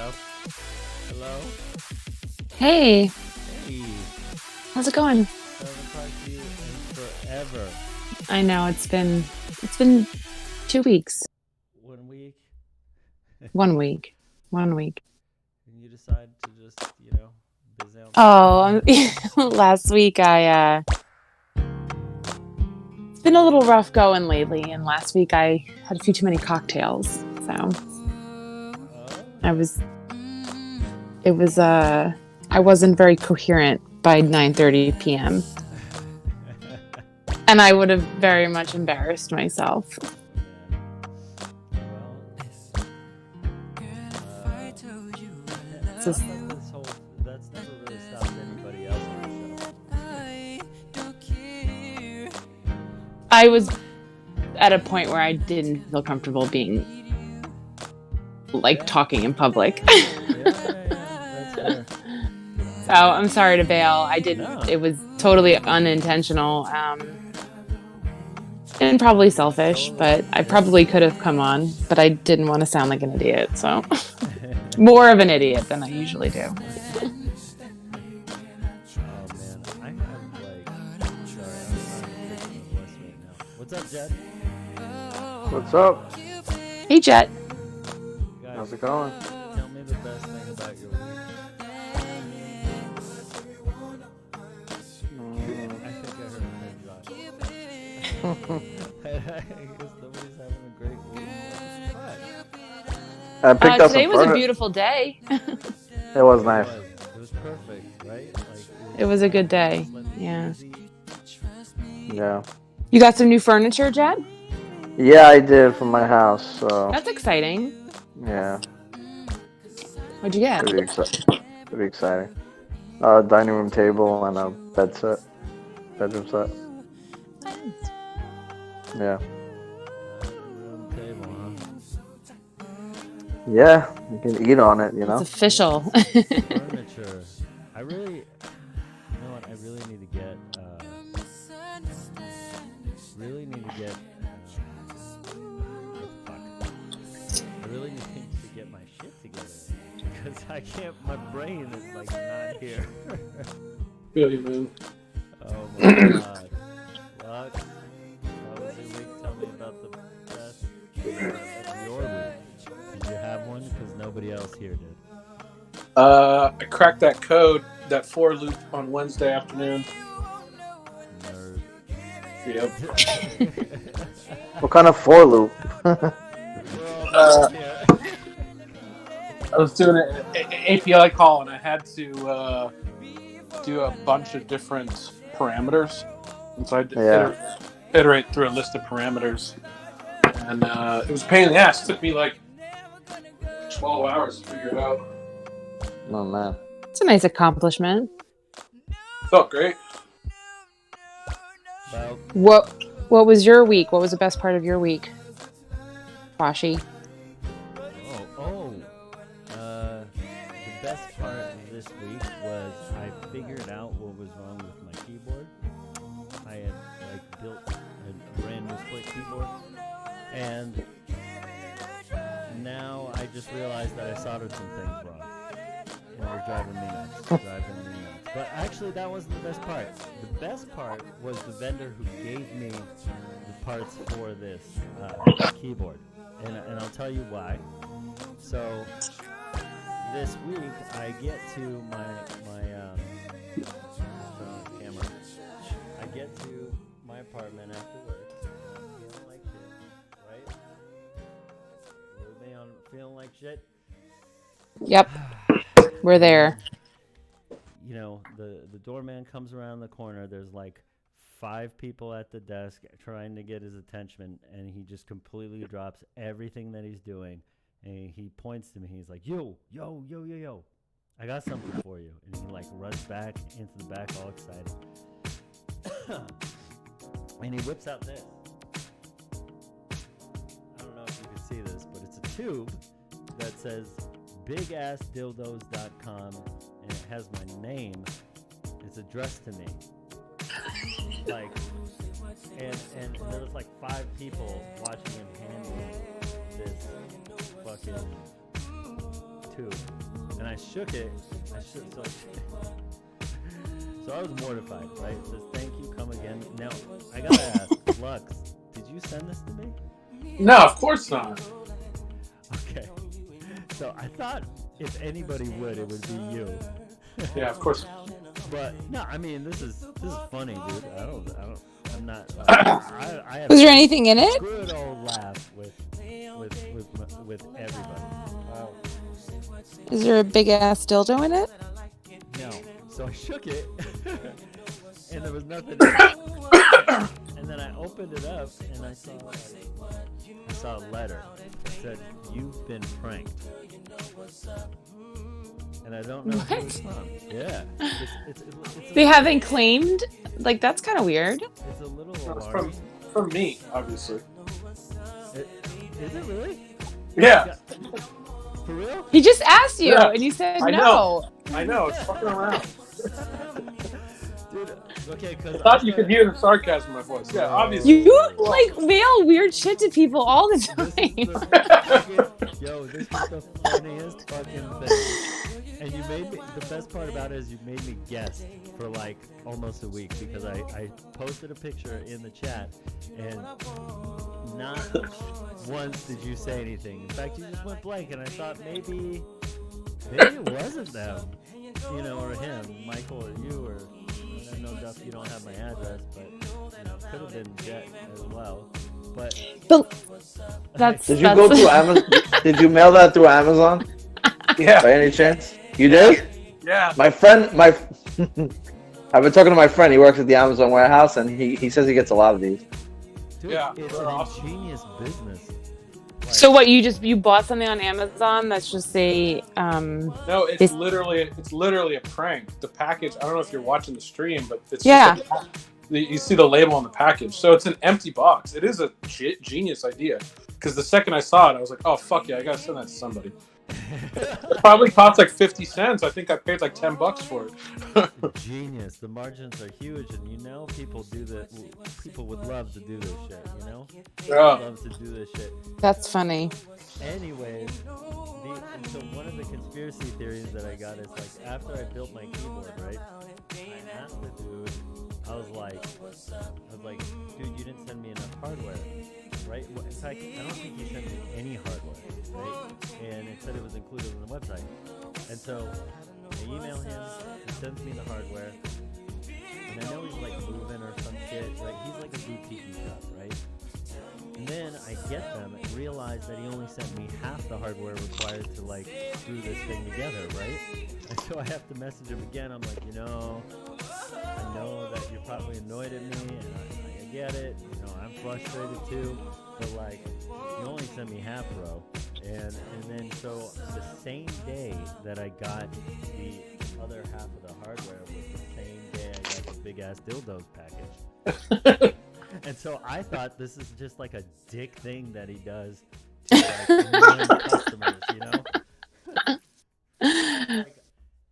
stuff. Hello? Hey, Hey. how's it going? Haven't talked to you in forever. I know it's been 2 weeks. 1 week. 1 week. 1 week. And you decide to just, busy on Oh, last week it's been a little rough going lately, and last week I had a few too many cocktails. So I was I wasn't very coherent by 9:30 p.m. and I would have very much embarrassed myself. It's just, that's never really stopped anybody else on the show. I was at a point where I didn't feel comfortable being talking in public. That's fair. So I'm sorry to bail. I didn't. No. It was totally unintentional, and probably selfish. But I probably could have come on, but I didn't want to sound like an idiot. So more of an idiot than I usually do. Oh man, I have sorry, I'm trying to fix my voice right now. What's up, Jed? What's up? Hey, Jet. Guys, How's it going? tell me the best thing about your week. I think I heard a pin drop. I guess nobody's having a great week. I picked up Today some was a furniture. beautiful day. It was nice. It was perfect, right? It was a good day. Yeah. Yeah. You got some new furniture, Jet? Yeah, I did for my house. So That's exciting. yeah, What'd you get? pretty exciting. Pretty exciting. Dining room table and a bed set, bedroom set. Yeah. Table, huh? Yeah, you can eat on it. You know. It's official. Furniture. I really need to get. I really need to get my shit together because I can't. My brain is not here. Really, man. Oh my god. What? How was your week? Tell me about the best of your week. Did you have one? Because nobody else here did. I cracked that code, that for loop on Wednesday afternoon. Nerd. Yep. What kind of for loop? I was doing an API call, and I had to do a bunch of different parameters. And so I had to iterate through a list of parameters. And it was a pain in the ass. It took me 12 hours to figure it out. Oh man. It's a nice accomplishment. Felt great. Well, What was your week? What was the best part of your week, Washi? The best part of this week was I figured out what was wrong with my keyboard. I had built a brand new split keyboard, and now I just realized that I soldered some things wrong, and they're driving me nuts. But actually, that wasn't the best part. The best part was the vendor who gave me the parts for this keyboard, and I'll tell you why. So this week I get to my camera. I get to my apartment after work, feeling like shit, right? With me on feeling like shit. Yep, we're there. The doorman comes around the corner. There's 5 people at the desk trying to get his attention, and he just completely drops everything that he's doing, and he points to me. He's like, yo, I got something for you. And he runs back into the back all excited. And he whips out this. I don't know if you can see this, but it's a tube that says bigassdildos.com, and it has my name. It's addressed to me. And there was 5 people watching him handle this fucking too. And I shook it. So I was mortified, right? It says, thank you, come again. Now, I gotta ask, Lux, did you send this to me? No, of course not. Okay. So I thought if anybody would, it would be you. Yeah, of course. But no, I mean, this is funny, dude. I'm not. I have Was there anything in a it? good old laugh with everybody. Wow. Is there a big ass dildo in it? No. So I shook it, and there was nothing in it. And then I opened it up, and I saw a letter that said, "You've been pranked." And I don't know who it's from. Yeah. It's They haven't claimed? Like, that's kind of weird. It's a little It's alarming. from me, obviously. Is it really? Yeah, For real? He just asked you, Yeah, and you said I no. know. I know, it's fucking around. Dude, okay, because I thought you could hear the sarcasm in my voice. Yeah, obviously. You, like, mail weird shit to people all the time. This is the funniest fucking thing. And you made me, the best part about it is you made me guess for like almost a week because I posted a picture in the chat and not once did you say anything. In fact, you just went blank and I thought maybe it wasn't them, you know, or him, Michael or you, or I know, Duff, you don't have my address, but you know, could have been Jet as well. But that's Did you go through Amazon? Did you mail that through Amazon? Yeah. By any chance? You did? Yeah. My friend, I've been talking to my friend. He works at the Amazon warehouse, and he says he gets a lot of these. dude, Yeah, it's they're an awesome. ingenious business. Like, So what, you bought something on Amazon that's just a No, it's literally a prank. The package, I don't know if you're watching the stream, but it's Yeah. just you see the label on the package. So it's an empty box. It is a genius idea. Because the second I saw it, I was like, oh, fuck yeah, I gotta send that to somebody. It probably cost like 50 cents. I think I paid like $10 for it. genius. The margins are huge, and you know people do that. People would love to do this shit. You know, Yeah. love to do this shit. that's funny. Anyways, so one of the conspiracy theories that I got is like after I built my keyboard, right? I asked the dude. I was like, dude, you didn't send me enough hardware, right? Well, in fact, I don't think he sent me any hardware, right? And it said it was included on the website. And so I email him, he sends me the hardware, and I know he's like moving or some shit, right? He's like a boutique shop, right? And then I get them and realize that he only sent me half the hardware required to like screw this thing together, right? And so I have to message him again. I'm like, I know that you're probably annoyed at me, and I get it. You know, I'm frustrated too, but like, you only sent me half, bro. And then so the same day that I got the other half of the hardware was the same day I got the big ass dildos package. And so I thought this is just like a dick thing that he does to like million customers, you know?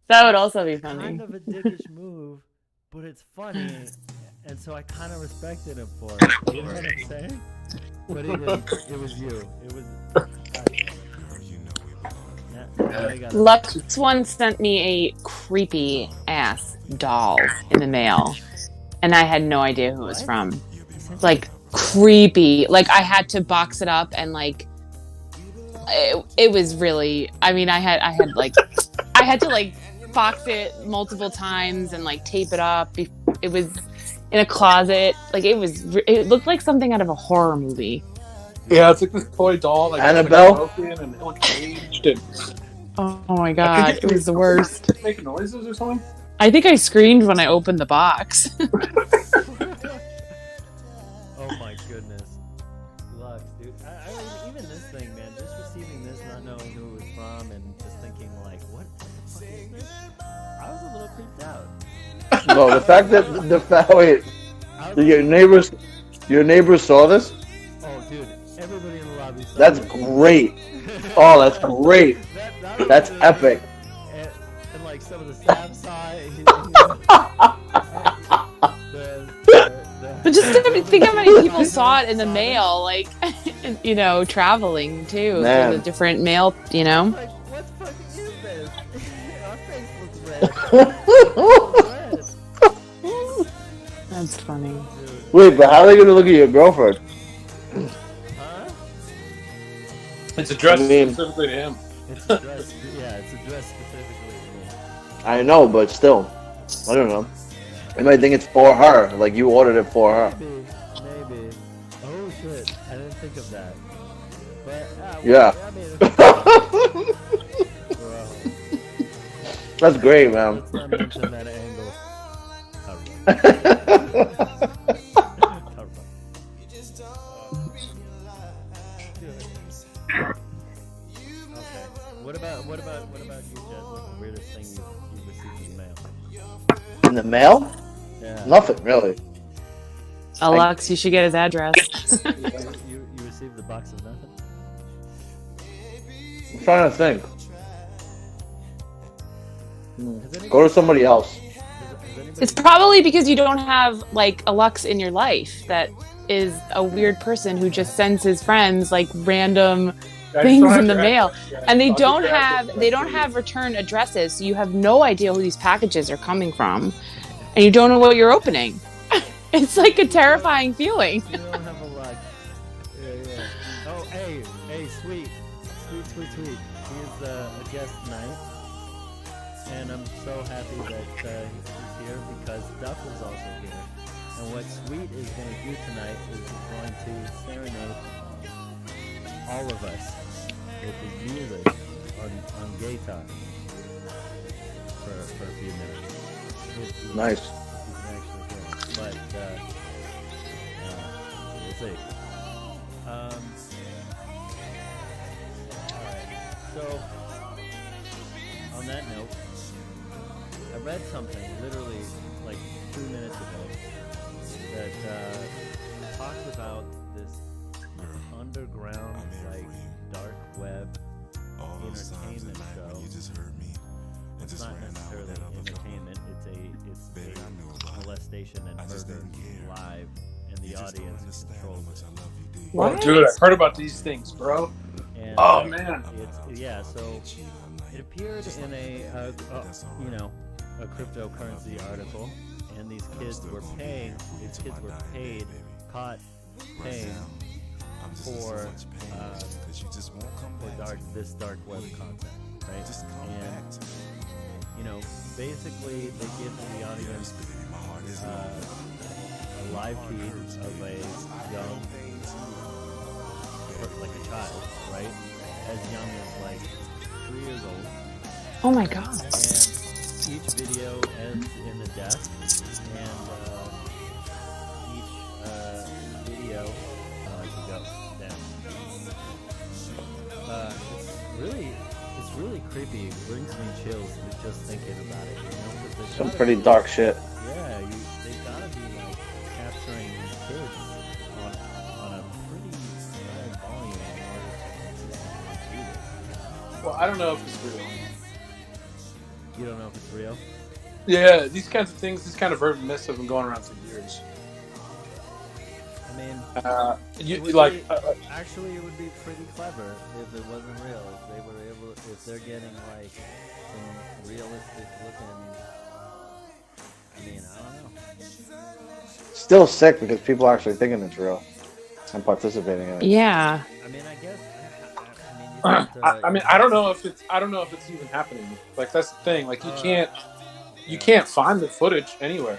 That would also be Kind funny. of a dickish move, but it's funny, and so I kind of respected him for it. You know what I'm saying? But it was you. It was. Lux once sent me a creepy ass doll in the mail, and I had no idea who it was from. Like, creepy. Like, I had to box it up, and like it was really, I mean, I had like I had to like box it multiple times and like tape it up. It was in a closet. Like, it looked like something out of a horror movie. Yeah, it's like this toy doll. Like, Annabelle? and it looked aged and Oh my god, it was the worst. making noises or something. I think I screamed when I opened the box. Oh my goodness, Lux, dude. I mean, even this thing, man. Just receiving this, not knowing who it was from, and just thinking like, what the fuck is this? I was a little creeped out. No, the fact wait, your neighbors saw this? Oh, dude, everybody in the lobby saw That's this. great. Oh, that's great. That was That's good. epic. And like some of the staff saw it. But just think how many people saw it in the mail, like, traveling too Man. through the different mail, Like, what fucking That's funny. Wait, but how are they gonna look at your girlfriend? Huh? It's addressed I mean- specifically to him. It's addressed. Yeah, it's addressed specifically to me. I know, but still, I don't know. They might think it's for her, like you ordered it for her. Maybe. Oh shit! I didn't think of that. But Yeah. I mean, bro, That's great, man. let's not mention that angle. Okay. What about you, Jed? What's the weirdest thing you received in the mail? In the mail? Yeah. Nothing really. Alex, you should get his address. You received the box of nothing? I'm trying to think. Has anybody- Go to somebody else. has anybody- It's probably because you don't have like a Lux in your life that is a weird person who just sends his friends like random things in the mail, and they don't have return addresses, so you have no idea who these packages are coming from, and you don't know what you're opening. It's like a terrifying feeling. You don't have a luck. Yeah. Oh, hey, sweet. He's a guest tonight, and I'm so happy that he's here because Duff is also here. And what Sweet is going to do tonight is going to serenade all of us with his music on Gay Talk for a few minutes. Nice. He's actually here. But we'll see. Alright. So on that note, I read something literally like 2 minutes ago that talked about this underground, like dark web entertainment show. It's not necessarily entertainment. It's a molestation and murder live, and the audience controls it. Well, dude, I've heard about these things, bro. And, Oh man. So it appeared in a cryptocurrency article, and these kids were caught paying for this dark web content, right? And basically they give the audience a live feed of a young, like a child, right? As young as like 3 years old. Oh my god. And each video ends in a death, and each video to go down. It's really creepy. It brings me chills just thinking about it. 'Cause Some pretty dark shit. Yeah, they gotta be like capturing these kids on a pretty high volume in order to consistently do this. Well, I don't know if it's real. You don't know if it's real? Yeah, these kinds of things, these kind of urban myths have been going around for years. I mean, actually, it would be pretty clever if it wasn't real. If they're getting like some realistic looking. I mean, I don't know. Still sick because people are actually thinking it's real and participating in it. Yeah. I mean, I guess. I mean, I don't know if it's even happening. Like that's the thing. Like you can't find the footage anywhere.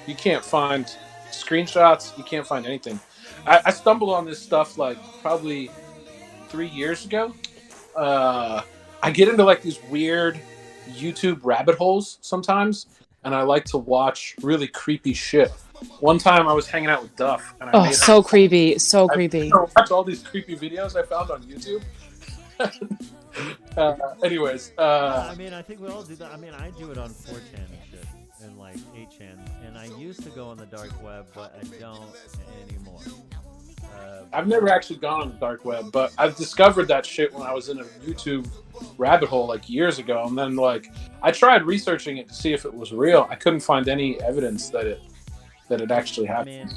You can't find screenshots. You can't find anything. I stumbled on this stuff like probably 3 years ago. I get into like these weird YouTube rabbit holes sometimes, and I like to watch really creepy shit. One time I was hanging out with Duff, and I creepy. I watched all these creepy videos I found on YouTube. Anyways, I mean, I think we all do that. I mean, I do it on 4chan and shit, and like 8chan, and I used to go on the dark web, but I don't anymore. I've never actually gone on the dark web, but I've discovered that shit when I was in a YouTube rabbit hole like years ago, and then like I tried researching it to see if it was real. I couldn't find any evidence that it actually happened.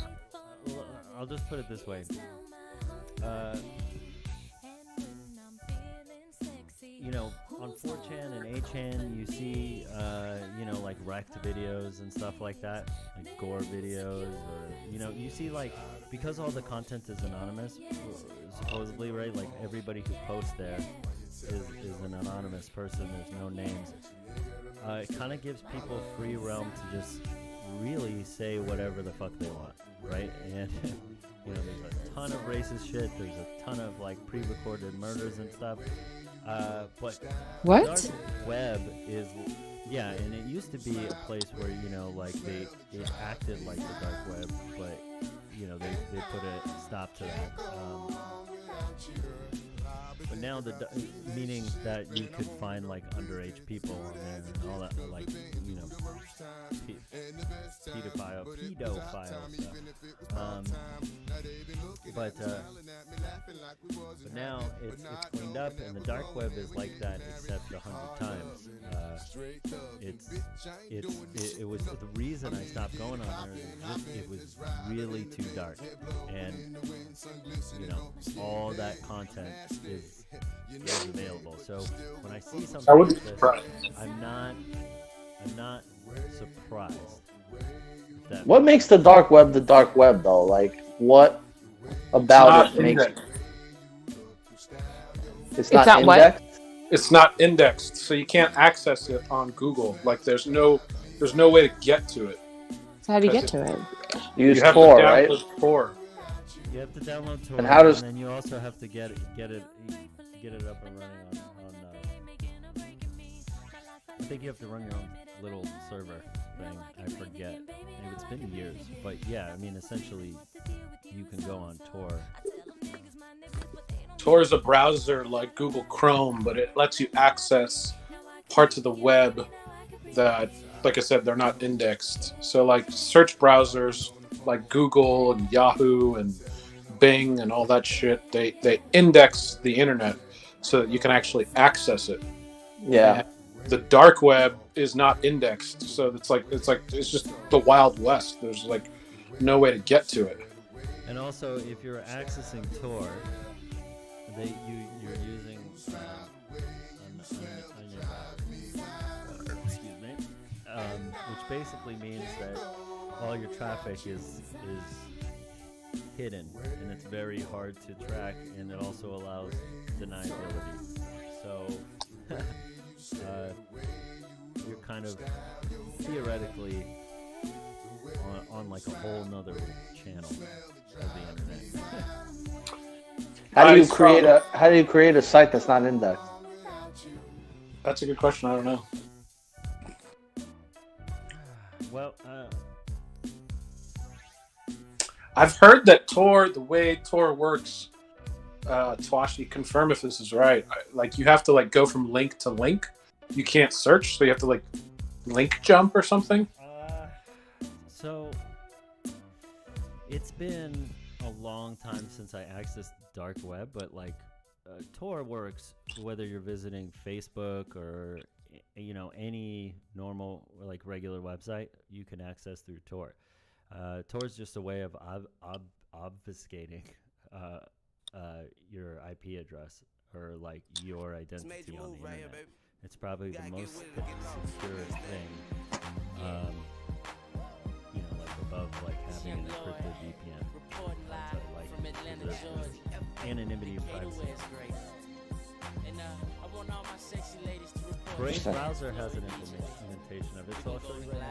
I mean, I'll just put it this way. On 4chan and 8chan, you see, you know, like wrecked videos and stuff like that, like gore videos, or you know, you see like because all the content is anonymous, supposedly, right? Like everybody who posts there is an anonymous person. There's no names. It kind of gives people free realm to just really say whatever the fuck they want, right? And you know, there's a ton of racist shit. There's a ton of like pre-recorded murders and stuff. But What? dark web is, yeah, and it used to be a place where, you know, like it acted like the dark web, but you know, they put a stop to that. But now meaning that you could find like underage people on there and all that, like, you know, pedophile stuff. But now it's cleaned up, and the dark web is like that, except 100 times. It was the reason I stopped going on there. It was really too dark, and you know, all that content is available. So when I see something like this, I'm not surprised. What makes the dark web though? Like, what about it makes it? It's not indexed? What? It's not indexed, so you can't access it on Google. Like, there's no way to get to it. So how do you get to it? You use have Tor, to right? download Tor. You have to download Tor, And how does- and then you also have to get it up and running on I think you have to run your own little server thing. I forget. It's been years, but yeah, I mean, essentially, you can go on Tor. Tor is a browser like Google Chrome, but it lets you access parts of the web that, like I said, they're not indexed. So like search browsers like Google and Yahoo and Bing and all that shit, they index the internet so that you can actually access it. Yeah. And the dark web is not indexed, so it's just the Wild West. There's like no way to get to it. And also, if you're accessing Tor, you're using excuse me, which basically means that all your traffic is hidden, and it's very hard to track, and it also allows deniability. So you're kind of theoretically on like a whole nother channel of the internet. How do you create a site that's not indexed? That's a good question. I don't know. Well, I've heard that Tor, the way Tor works, Twashi, confirm if this is right. Like, you have to like go from link to link. You can't search, so you have to like link jump or something. So it's been a long time since I accessed dark web, but like Tor works whether you're visiting Facebook or, you know, any normal or like regular website. You can access through Tor. Tor is just a way of obfuscating your IP address or like your identity on the internet. It's probably the most secure thing, you know, like above like having an encrypted VPN. Like anonymity and privacy. Brave browser has an implementation of it, so I'll show you right now.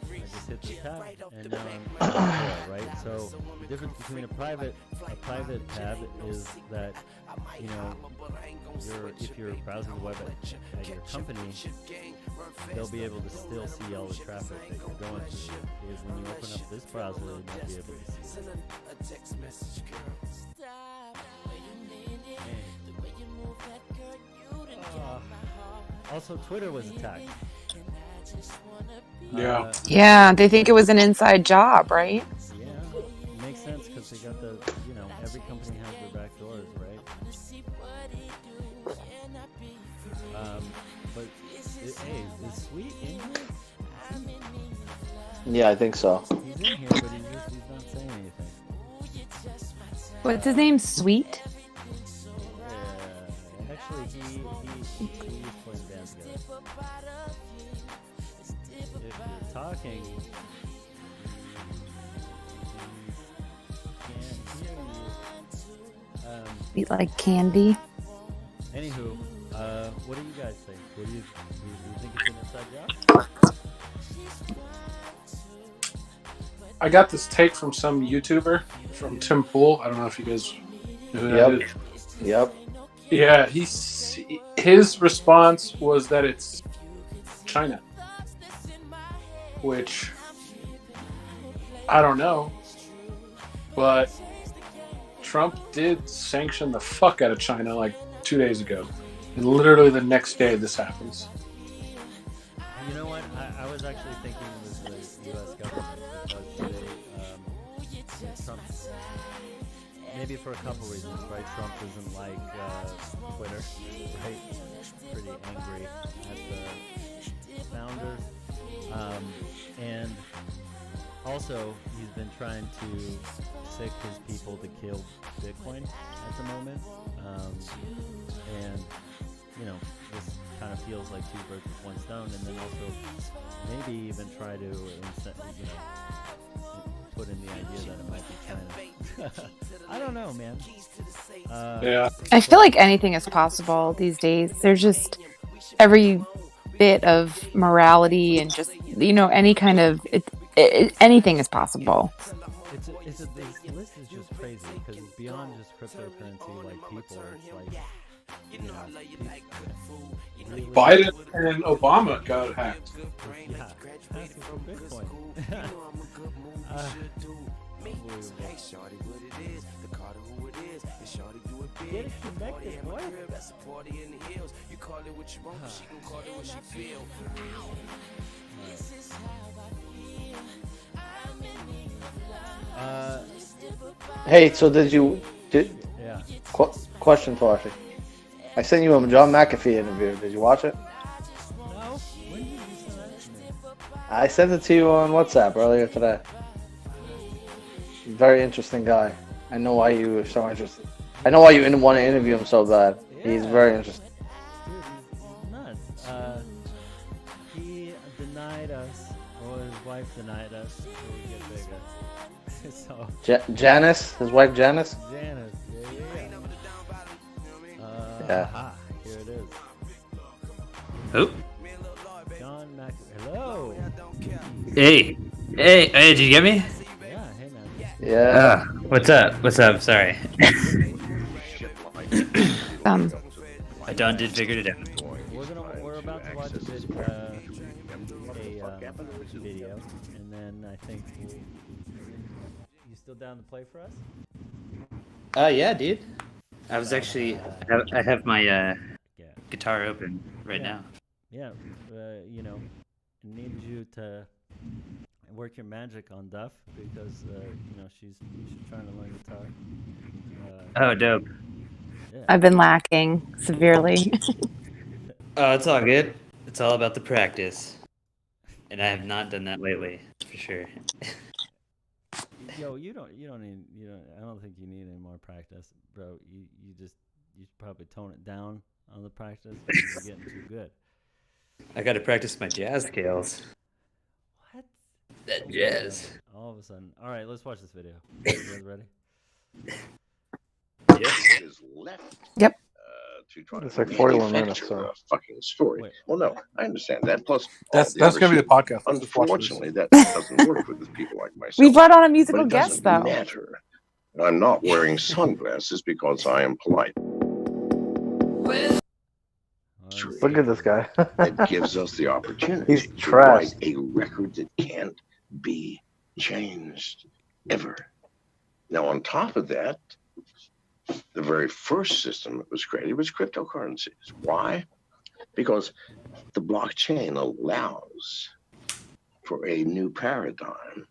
I just hit the tab, and now I'm there, right? So the difference between a private tab is that, you know, if you're browsing the web at your company, they'll be able to still see all the traffic that you're going through. Is when you open up this browser, they'll not be able to see it. Also, Twitter was attacked. Yeah. Yeah, they think it was an inside job, right? Yeah, it makes sense because they got the, you know, every company has their back doors, right? But hey, is Sweet in here? Yeah, I think so. He's in here, but he's not saying anything. What's his name? Sweet? Yeah, actually, he played bands together. talking, can't hear you. Eat like candy. Anywho, what do you guys think? What do you think it's an inside job? I got this take from some YouTuber, from Tim Pool. I don't know if you guys know who that is. Yep. Yeah, his response was that it's China, which I don't know, but Trump did sanction the fuck out of China like 2 days ago, and literally the next day this happens. You know what? I was actually thinking it was the U.S. government because Trump, maybe for a couple reasons, right? Trump doesn't like Twitter, right? Pretty angry at the founders, and also he's been trying to sick his people to kill Bitcoin at the moment, and you know, this kind of feels like two birds with one stone, and then also maybe even try to put in the idea that it might be China. I don't know, man. Yeah. I feel like anything is possible these days. There's just every bit of morality and just, you know, any kind of anything is possible. This list is just crazy because it's beyond just cryptocurrency. Like people, it's like, you know, really Biden and Obama got hacked. Yeah, asking for Bitcoin. Get it connected, boy. Hey, so did Yeah. Question for you. I sent you a John McAfee interview. Did you watch it? No? When did you send that to me? I sent it to you on WhatsApp earlier today. Very interesting guy. I know why you were so interested. I know why you didn't want to interview him so bad. Yeah. He's very interesting. Dude, he's nuts. He denied us, or his wife denied us, so we get bigger. So Janice, his wife Janice. Janice, yeah. Yeah. Here it is. Oh. John McAfee. Hello. Hey, did you get me? Yeah, hey man. Yeah. What's up? Sorry. I done did figure it out. We're about to watch a video, and then I think you still down to play for us? Yeah, dude. I was actually I have my guitar open right now. Yeah, you know, I need you to work your magic on Duff because you know she's trying to learn guitar. Oh, dope. Yeah. I've been lacking severely. Oh, it's all good. It's all about the practice, and I have not done that lately, for sure. Yo, I don't think you need any more practice, bro. You should probably tone it down on the practice because you're getting too good. I got to practice my jazz scales. What? That jazz. All of a sudden. All right, let's watch this video. You guys ready? Is left. Yep. To try It's to like 41 minutes, manufacture so. a fucking story. Wait. Well, no, I understand that. Plus, That's all the gonna be other the podcast. shit. Let's just watch Unfortunately, that doesn't work with people like myself. We brought on a But musical it guest, doesn't though. matter. I'm not wearing sunglasses because I am polite. Look at this guy. It gives us the opportunity He's to trash. write a record that can't be changed ever. Now, on top of that, the very first system that was created was cryptocurrencies. Why? Because the blockchain allows for a new paradigm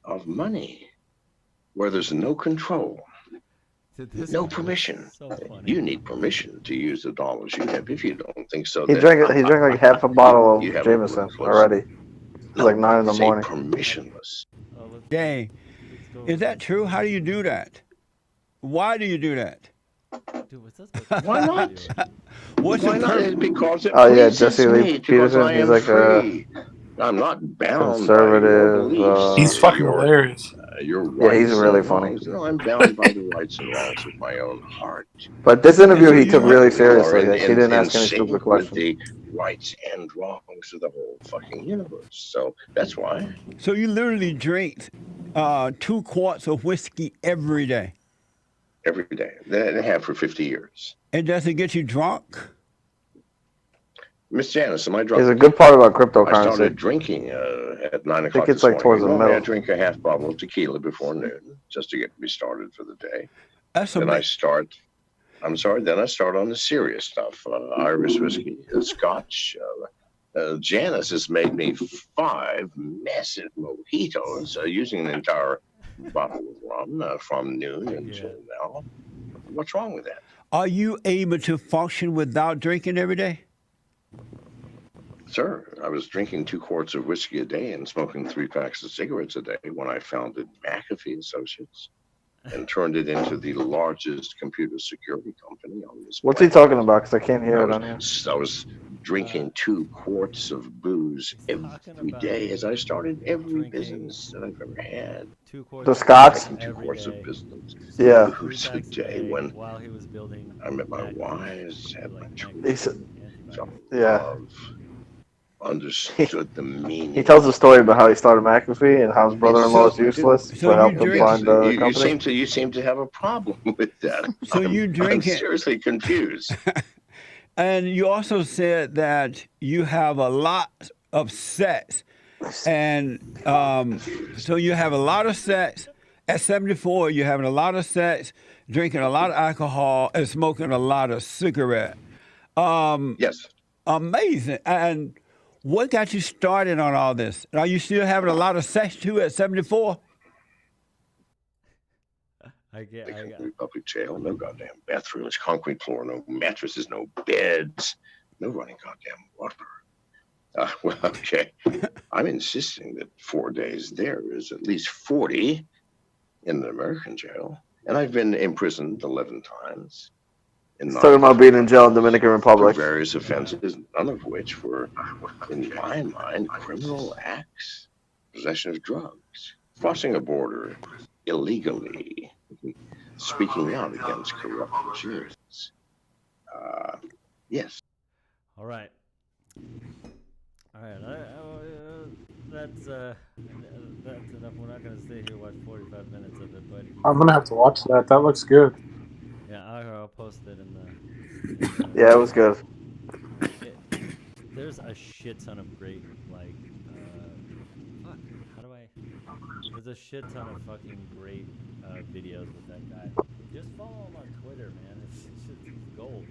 of money where there's no control, no permission. So funny. You need permission to use the dollars you have. If you don't think so, He drank like half a bottle of You have Jameson a worthless- already. It's like 9 in the say morning. permissionless. Oh, let's Jay, go. is that true? How do you do that? Why do you do that? Dude, what's this? Why not? What's Why the not? purpose? Because it Oh, yeah, pleases Jesse Lee me, because Peterson, I he's am like a- free. I'm not bound Conservative, by your beliefs. He's fucking hilarious. Your Yeah, he's rights really and funny. wrongs. No, I'm bound by the rights and wrongs of my own heart. But this interview he took really Are seriously. in, He didn't ask any sync stupid with questions. the rights and wrongs of the whole fucking universe. So that's why. So you literally drink 2 quarts of whiskey every day. Every day. That I have for 50 years. And does it get you drunk? Miss Janice, am I drunk? There's a good part about cryptocurrency. I started drinking at 9 o'clock. I think it's this like towards the morning. middle. I drink a half bottle of tequila before noon just to get me started for the day. That's Then I start on the serious stuff. Irish whiskey, Scotch. Janice has made me 5 massive mojitos using an entire bottle of rum from noon until now. What's wrong with that? Are you able to function without drinking every day? Sir, I was drinking 2 quarts of whiskey a day and smoking 3 packs of cigarettes a day when I founded McAfee Associates and turned it into the largest computer security company on this What's he planet. talking about? Because I can't hear it on here. I was drinking 2 quarts of booze every day as I started every business that I've ever had. 2 quarts The Scots? 2 quarts of business. Yeah. Booze a day when while he was building I met my wives, had my He children, said, fell in yeah. love, understood the meaning. He tells a story about how he started McAfee and how his brother-in-law is useless, so so helped you him drink- find the you company. seem to have a problem with that. So you drink I'm it. seriously confused. And you also said that you have a lot of sex. And so you have a lot of sex. At 74, you're having a lot of sex, drinking a lot of alcohol, and smoking a lot of cigarette. Yes. Amazing. And what got you started on all this? Are you still having a lot of sex too at 74? They public jail, no goddamn bathrooms, concrete floor, no mattresses, no beds, no running goddamn water. Well, okay. I'm insisting that 4 days there is at least 40 in the American jail. And I've been imprisoned 11 times. He's talking about being in jail in Dominican for Republic. various offenses, none of which were, in my mind, criminal acts. Possession of drugs, crossing a border illegally, speaking out against corrupt regimes. Yes. All right. That's enough. We're not gonna stay here and watch 45 minutes of it, but I'm gonna have to watch that. That looks good. yeah, I'll post it in the. Yeah, it was good. There's a shit ton of great fuck. How do I? There's a shit ton of fucking great videos with that guy. Just follow him on Twitter, man. It's just gold.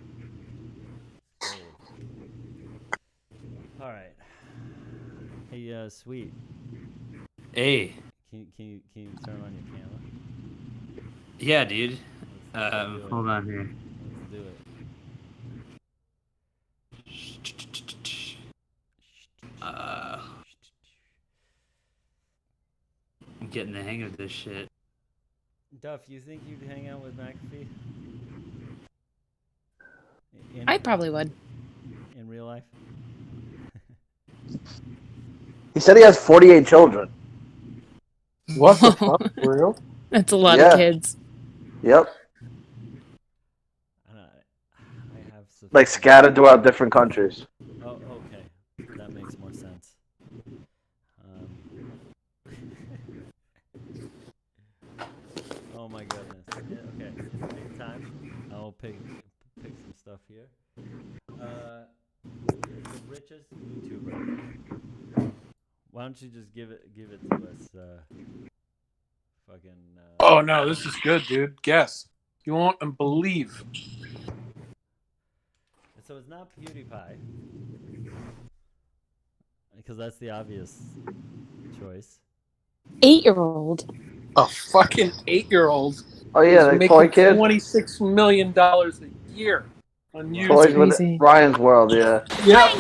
It's gold. All right. Hey, sweet. Hey. Can you turn on your camera? Yeah, dude. Let's Hold on here. Let's do it. I'm getting the hang of this shit. Duff, you think you'd hang out with McAfee? I probably would. In real life? He said he has 48 children. What the fuck? For real? That's a lot Yeah. of kids. Yep. I have Like scattered throughout different countries. Oh, okay. That makes more sense. Oh my goodness. Yeah, okay. Take time. I'll pick some stuff here. The richest YouTuber. Why don't you just give it to us? Fucking. Oh no, this is good, dude. Guess. You won't believe. So it's not PewDiePie, because that's the obvious choice. 8-year-old. A fucking 8-year-old. Oh yeah, is the toy kid. $26 million a year on YouTube. Toys with crazy. Ryan's World, yeah. Yeah.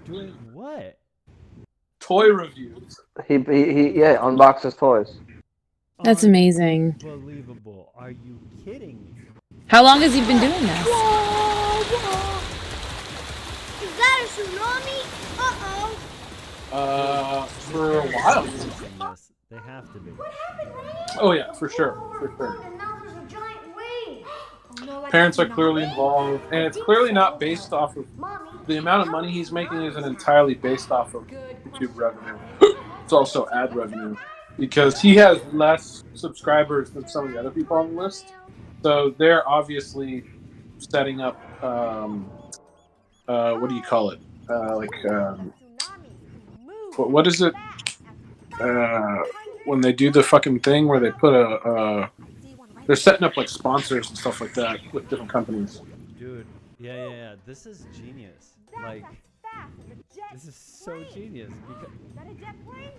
Doing what? Toy reviews. He unboxes toys. That's amazing. Unbelievable. Are you kidding me? How long has he been doing this? Is that a tsunami? Uh-oh. For a while. They have to be. Oh yeah, for sure. Parents are clearly involved, and it's clearly not based off of the amount of money he's making. Isn't entirely based off of YouTube revenue. It's also ad revenue because he has less subscribers than some of the other people on the list. So they're obviously setting up. What do you call it? What is it? When they do the fucking thing where they put they're setting up like sponsors and stuff like that with different companies. Dude, yeah. This is genius. Like, this is so genius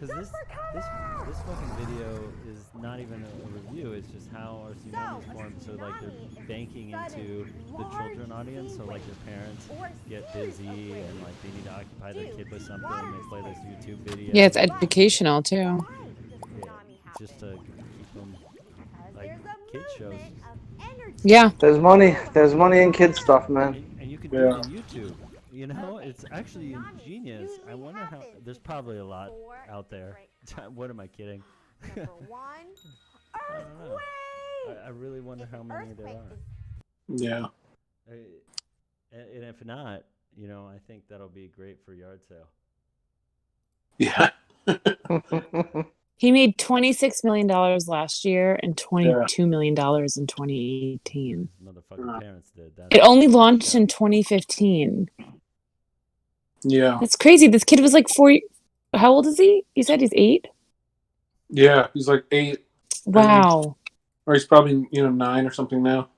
because this fucking video is not even a review. It's just how our tsunami is formed. So like they're banking into the children audience. So like their parents get busy and like they need to occupy their kid with something. They play this YouTube video. Yeah, it's educational too. Yeah, just to keep them like kid shows. Yeah. There's money in kid stuff, man. And you can do it on YouTube. You know, it's actually ingenious. I wonder how. There's probably a lot out there. What am I kidding? I don't know. I really wonder how many there are. Yeah. And if not, you know, I think that'll be great for yard sale. Yeah. He made $26 million last year and $22 million in 2018. Motherfucking parents did that. It only launched in 2015. Yeah. That's crazy. This kid was like 4. How old is he? You said he's 8? Yeah, he's like 8. Wow. Or he's probably, 9 or something now.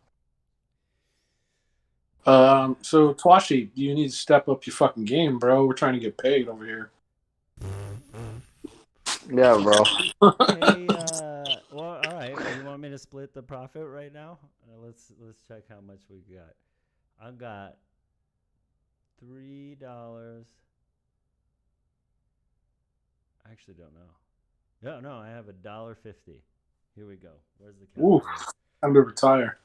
So Twashi, you need to step up your fucking game, bro. We're trying to get paid over here. Yeah, bro. Hey, well, all right. You want me to split the profit right now? Let's check how much we got. I got $3. I actually don't know. No, I have $1.50. Here we go. Where's the count? Ooh, time to retire.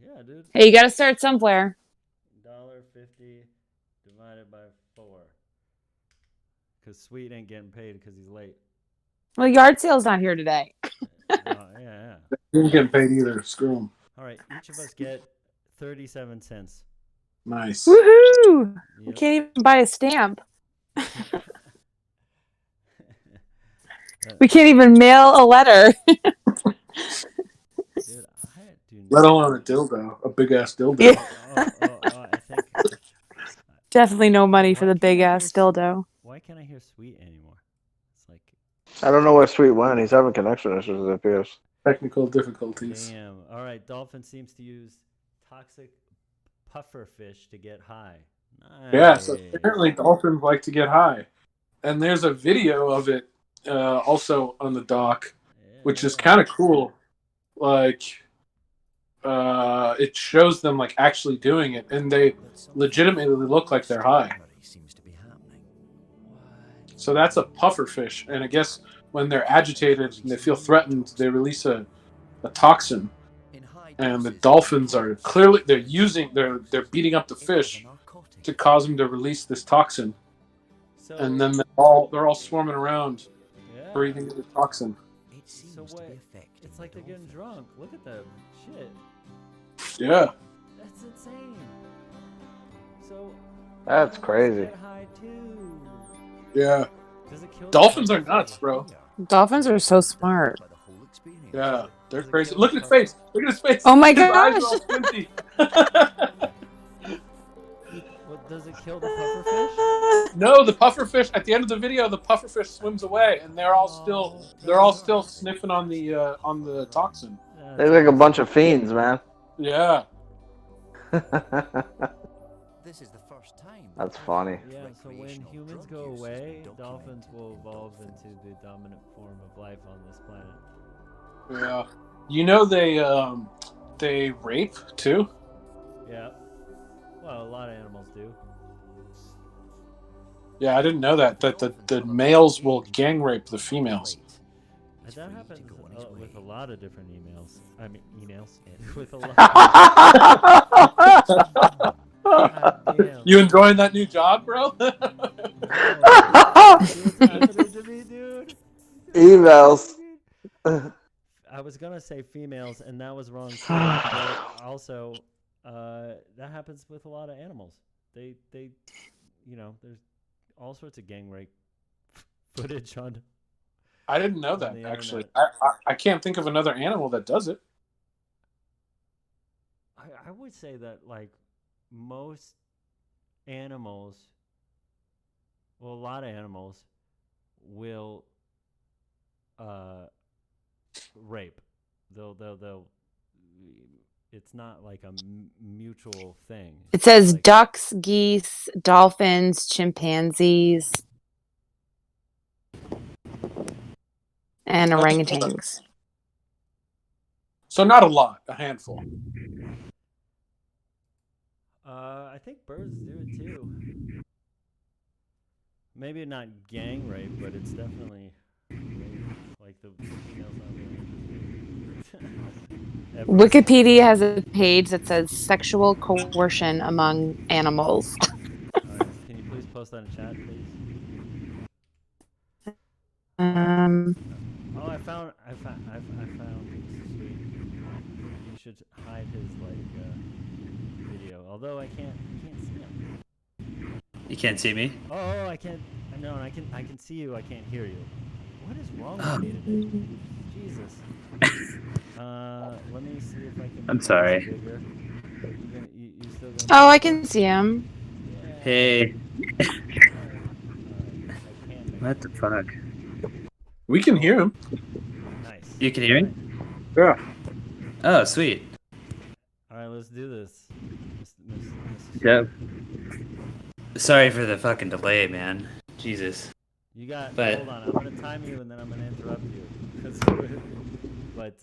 Yeah, dude. Hey, you got to start somewhere. $1.50 divided by 4. Because Sweet ain't getting paid because he's late. Well, yard sale's not here today. Yeah. He ain't getting paid either. Screw him. All right, each of us get 37 cents. Nice. Woohoo! Yep. We can't even buy a stamp. We can't even mail a letter. Dude, Let alone a dildo, a big ass dildo. Yeah. I think Definitely no money for the big ass dildo. Why can't I hear Sweet anymore? It's like, I don't know where Sweet went. He's having connection issues, it appears. Technical difficulties. damn. All right, Dolphin seems to use toxic puffer fish to get high. Nice. Yeah, so apparently dolphins like to get high. And there's a video of it also on the dock, which is kind of cool. Like, it shows them like actually doing it, and they legitimately look like they're high. So that's a puffer fish, and I guess when they're agitated and they feel threatened, they release a toxin. And the dolphins are clearly they're beating up the fish to cause them to release this toxin, and then they're all swarming around, breathing the toxin. So wait, it's like they're getting drunk. Look at them. Shit. Yeah. That's insane. So That's dolphins crazy. get high too. Yeah. Does it kill Dolphins the are nuts, bro. Dolphins are so smart. Yeah, they're crazy. Look at his face. Look at his face. Oh my His eyes gosh. are all squinty. What, does it kill the pufferfish? No, the pufferfish. At the end of the video, the pufferfish swims away, and they're all still sniffing on the toxin. They're like a bunch of fiends, man. Yeah. This is the first time. That's funny. Yeah, so when humans go away, dolphins will evolve into the dominant form of life on this planet. Yeah. You know they rape too? Yeah. Well, a lot of animals do. Yeah, I didn't know that the males will gang rape the females. And that happens with a lot of different emails. I mean, emails. With a lot. God damn. You enjoying that new job, bro? Oh, see what's happening to me, dude? Emails. I was gonna say females, and that was wrong too. But also, that happens with a lot of animals. They, there's all sorts of gang rape footage on. I didn't know that actually. I can't think of another animal that does it. I would say that like most animals, well, a lot of animals will rape. They'll. It's not like a mutual thing. It says like, ducks, geese, dolphins, chimpanzees, and orangutans. So not a lot, a handful. I think birds do it too. Maybe not gang rape, but it's definitely rape. Like the females not really. Wikipedia has a page that says sexual coercion among animals. Can you please post that in chat, please? Oh, I found. Sweet. You should hide his video. Although I can't see him. You can't see me? Oh, I can't. No, I can see you. I can't hear you. What is wrong with me today? Jesus. Let me see if I can. I'm sorry. You still Oh, I can see him. Yeah. Hey. What the fuck? We can hear him. Nice. You can hear me? Yeah. Oh, sweet. All right, let's do this. Yep. Sorry for the fucking delay, man. Jesus. You got. But, hold on, I'm gonna time you and then I'm gonna interrupt you. But.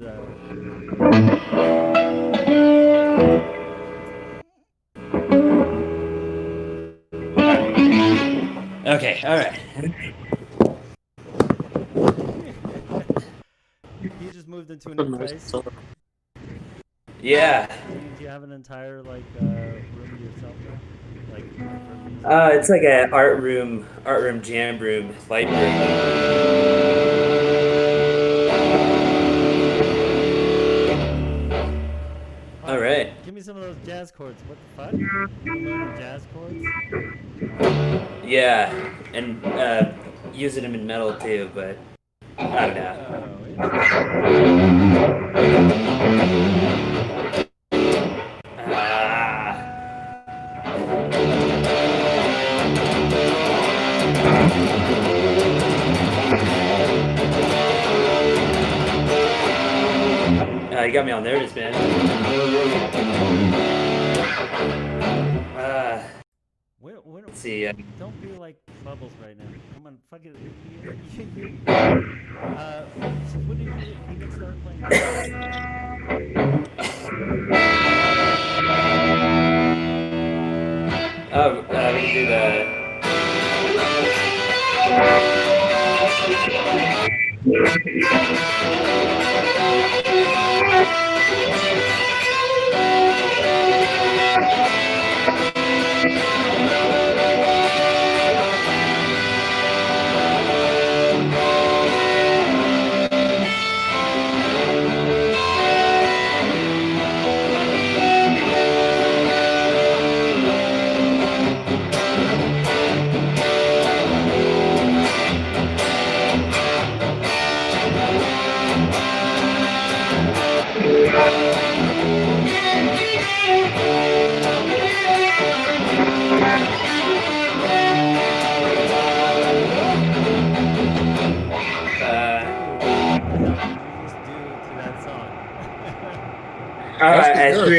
Okay. All right. You just moved into a new place. Yeah. Do you have an entire room to yourself there? Like. It's like an art room, jam room, light room. All right. Give me some of those jazz chords. What the fuck? Learning jazz chords? Yeah, and using them in metal too, but I don't know. You got me all nervous, man. Let's see. Don't be like Bubbles right now. Come on, fuck it. When did you even start playing? We can do that.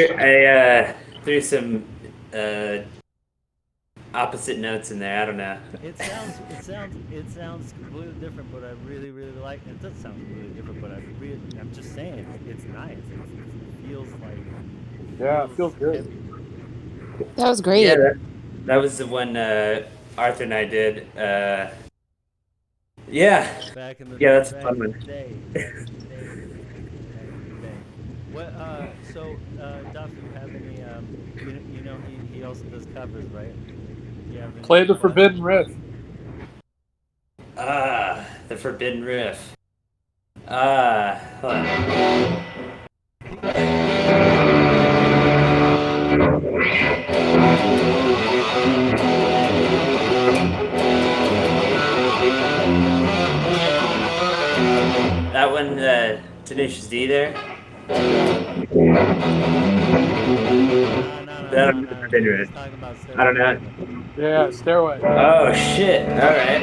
I threw some opposite notes in there. I don't know. It sounds completely different, but I really like it. It does sound completely different, but I'm just saying, it's nice. It feels like. Yeah, it feels good. Heavy. That was great. Yeah, that was the one Arthur and I did. Yeah. Back in the that's a fun one. What? So, Duff, you have any? He also does covers, right? Play the Forbidden Riff. the forbidden riff. Hold on. That one, Tenacious D there. No. I don't know. Yeah, Stairway. Oh shit! All right.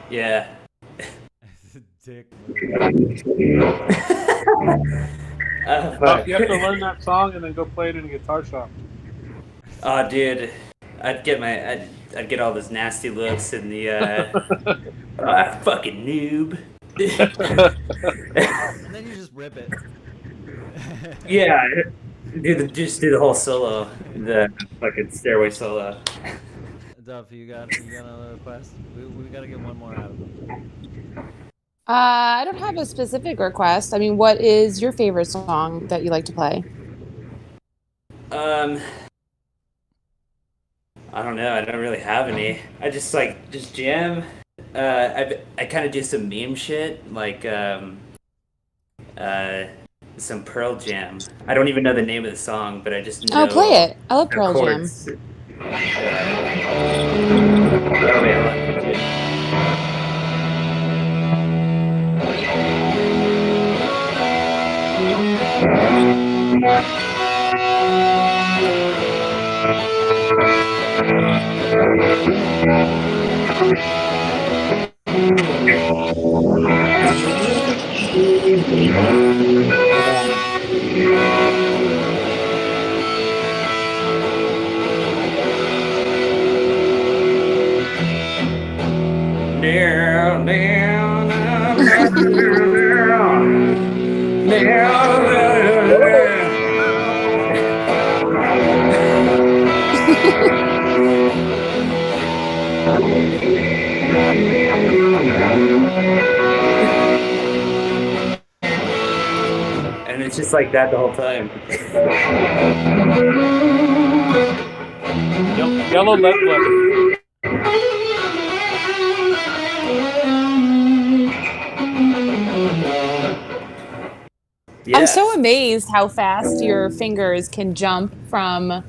Yeah. Dick. Fuck. You have to learn that song and then go play it in a guitar shop. Oh, dude, I'd get all those nasty looks in the fucking noob. And then you just rip it. Yeah, just do the whole solo, the fucking Stairway solo. Duff, you got another request? We gotta get one more out of them. I don't have a specific request. I mean, what is your favorite song that you like to play? I don't know. I don't really have any. I just jam. I kind of do some meme shit, like some Pearl Jam. I don't even know the name of the song, but I just know. Oh, play it. I love Pearl Jam. chords. Oh, yeah, And it's just like that the whole time. Yellow Lead Letter. Yeah. I'm so amazed how fast your fingers can jump from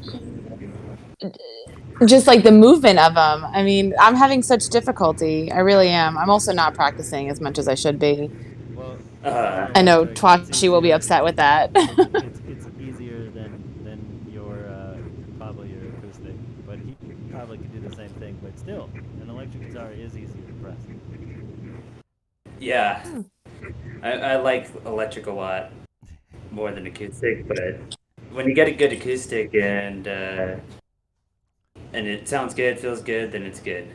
just like the movement of them. I mean, I'm having such difficulty. I really am. I'm also not practicing as much as I should be. Well, I know Twashi will be upset with that. it's easier than your probably your acoustic, but he probably could do the same thing. But still, an electric guitar is easier to press. Yeah. I like electric a lot more than acoustic, but when you get a good acoustic and it sounds good, feels good, then it's good.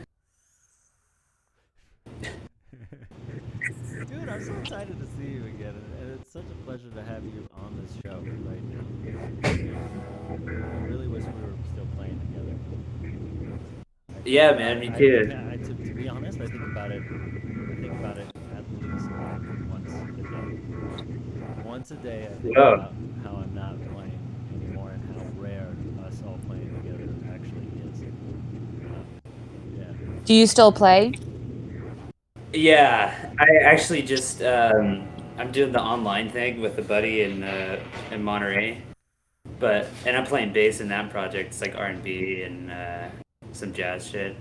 Dude, I'm so excited to see you again, and it's such a pleasure to have you on this show right now. I really wish we were still playing together. Yeah, man, me too. To be honest, I think about it at least once a day. Once a day, I think about how I'm not playing anymore and how rare us all playing together actually is. Yeah. Do you still play? Yeah, I actually just I'm doing the online thing with a buddy in Monterey, and I'm playing bass in that project. It's like R&B and some jazz shit.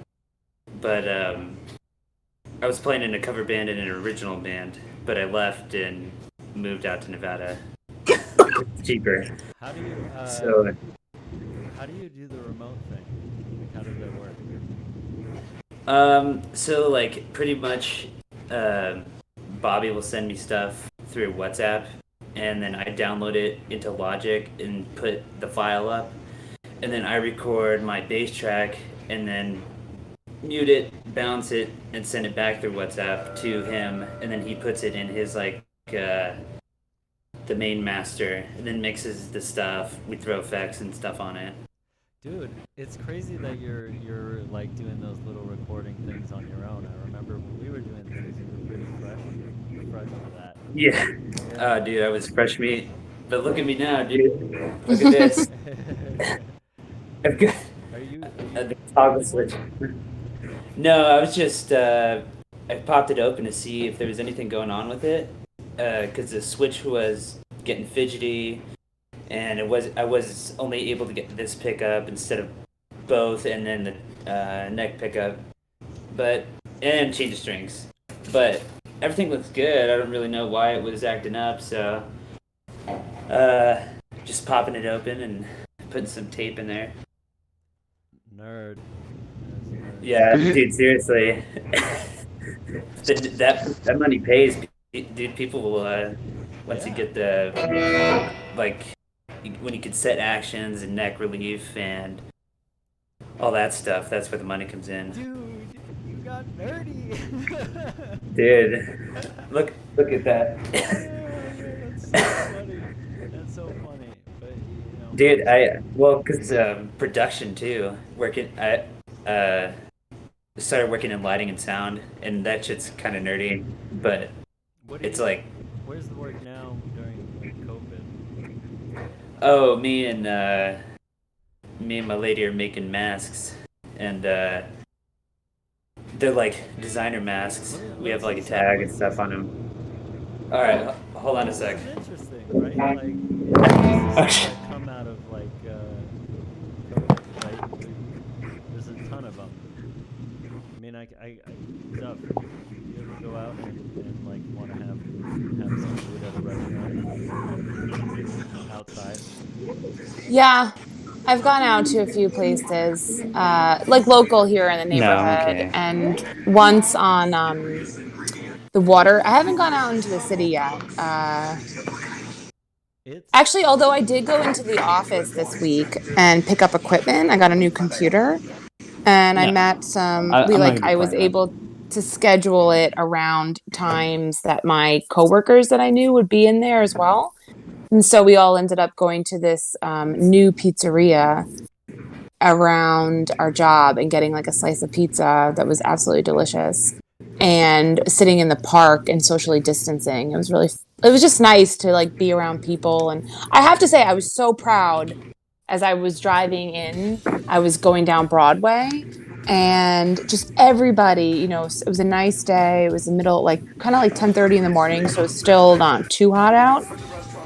But I was playing in a cover band and an original band, but I left and moved out to Nevada. It's cheaper. How do you do the remote thing? Like, how does that work? So like pretty much Bobby will send me stuff through WhatsApp, and then I download it into Logic and put the file up, and then I record my bass track, and then mute it, bounce it, and send it back through WhatsApp to him, and then he puts it in his like the main master, and then mixes the stuff. We throw effects and stuff on it. Dude, it's crazy that you're like doing those little recording things on your own. I remember when we were doing things, you were pretty fresh for that. Yeah. Oh, dude, I was fresh meat. But look at me now, dude. Look at this. I've got the toggle switch. No, I was just I popped it open to see if there was anything going on with it, because the switch was getting fidgety. And I was only able to get this pickup instead of both, and then the neck pickup, and change the strings. But everything looks good. I don't really know why it was acting up, so just popping it open and putting some tape in there. Nerd. Yeah, dude, seriously. that money pays, dude. People will once you get the like. When you can set actions and neck relief and all that stuff, that's where the money comes in. Dude, you got nerdy. Dude, look at that. That's so funny. But you know. Dude, because production too. I started working in lighting and sound, and that shit's kind of nerdy. But it's like. Where's the work now during like COVID? Oh, me and my lady are making masks, and they're like designer masks. We have like a tag and stuff on them. All right, hold on a sec. It's interesting, right? Like, masks that come out of like COVID, right? There's a ton of them. I mean, I Duff, you ever go out and like want to have some food at a restaurant outside? Yeah, I've gone out to a few places, like local here in the neighborhood, and once on the water. I haven't gone out into the city yet. Actually, although I did go into the office this week and pick up equipment, I got a new computer, and I met some. I was able to schedule it around times that my coworkers that I knew would be in there as well. And so we all ended up going to this new pizzeria around our job and getting like a slice of pizza that was absolutely delicious, and sitting in the park and socially distancing. It was just nice to like be around people. And I have to say, I was so proud as I was driving in. I was going down Broadway, and just everybody, you know, it was a nice day. It was the middle, like kind of like 10:30 in the morning, so it's still not too hot out.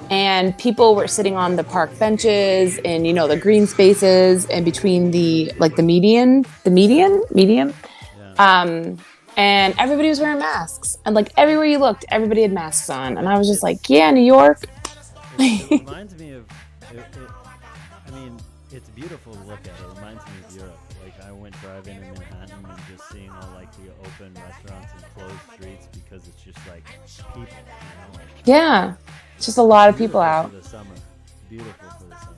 And people were sitting on the park benches and, you know, the green spaces and between the medium. And everybody was wearing masks. And like everywhere you looked, everybody had masks on. And I was just like, yeah, New York. It reminds me of, I mean, it's beautiful to look at. It reminds me of Europe. Like I went driving in Manhattan and just seeing all like the open restaurants and closed streets because it's just like people, you know? Like, yeah. It's just a lot of people out. For the summer. Beautiful for the summer.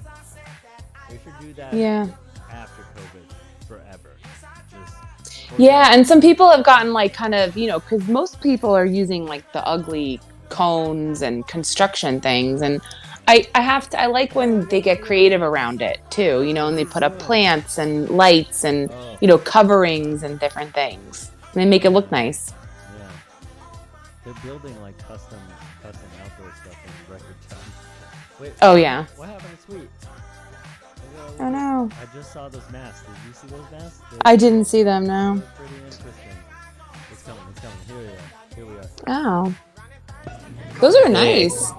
We should do that after COVID forever. Yeah, and some people have gotten like kind of, you know, because most people are using like the ugly cones and construction things. And I like when they get creative around it too, you know, and they put up plants and lights and, you know, coverings and different things. And they make it look nice. Yeah. They're building like custom outdoor stuff in record time. Wait, yeah. What happened to Sweet? Oh no. I just saw those masks. Did you see those masks? I didn't see them, no. Pretty interesting. It's coming. Here we are. Oh. Those are nice.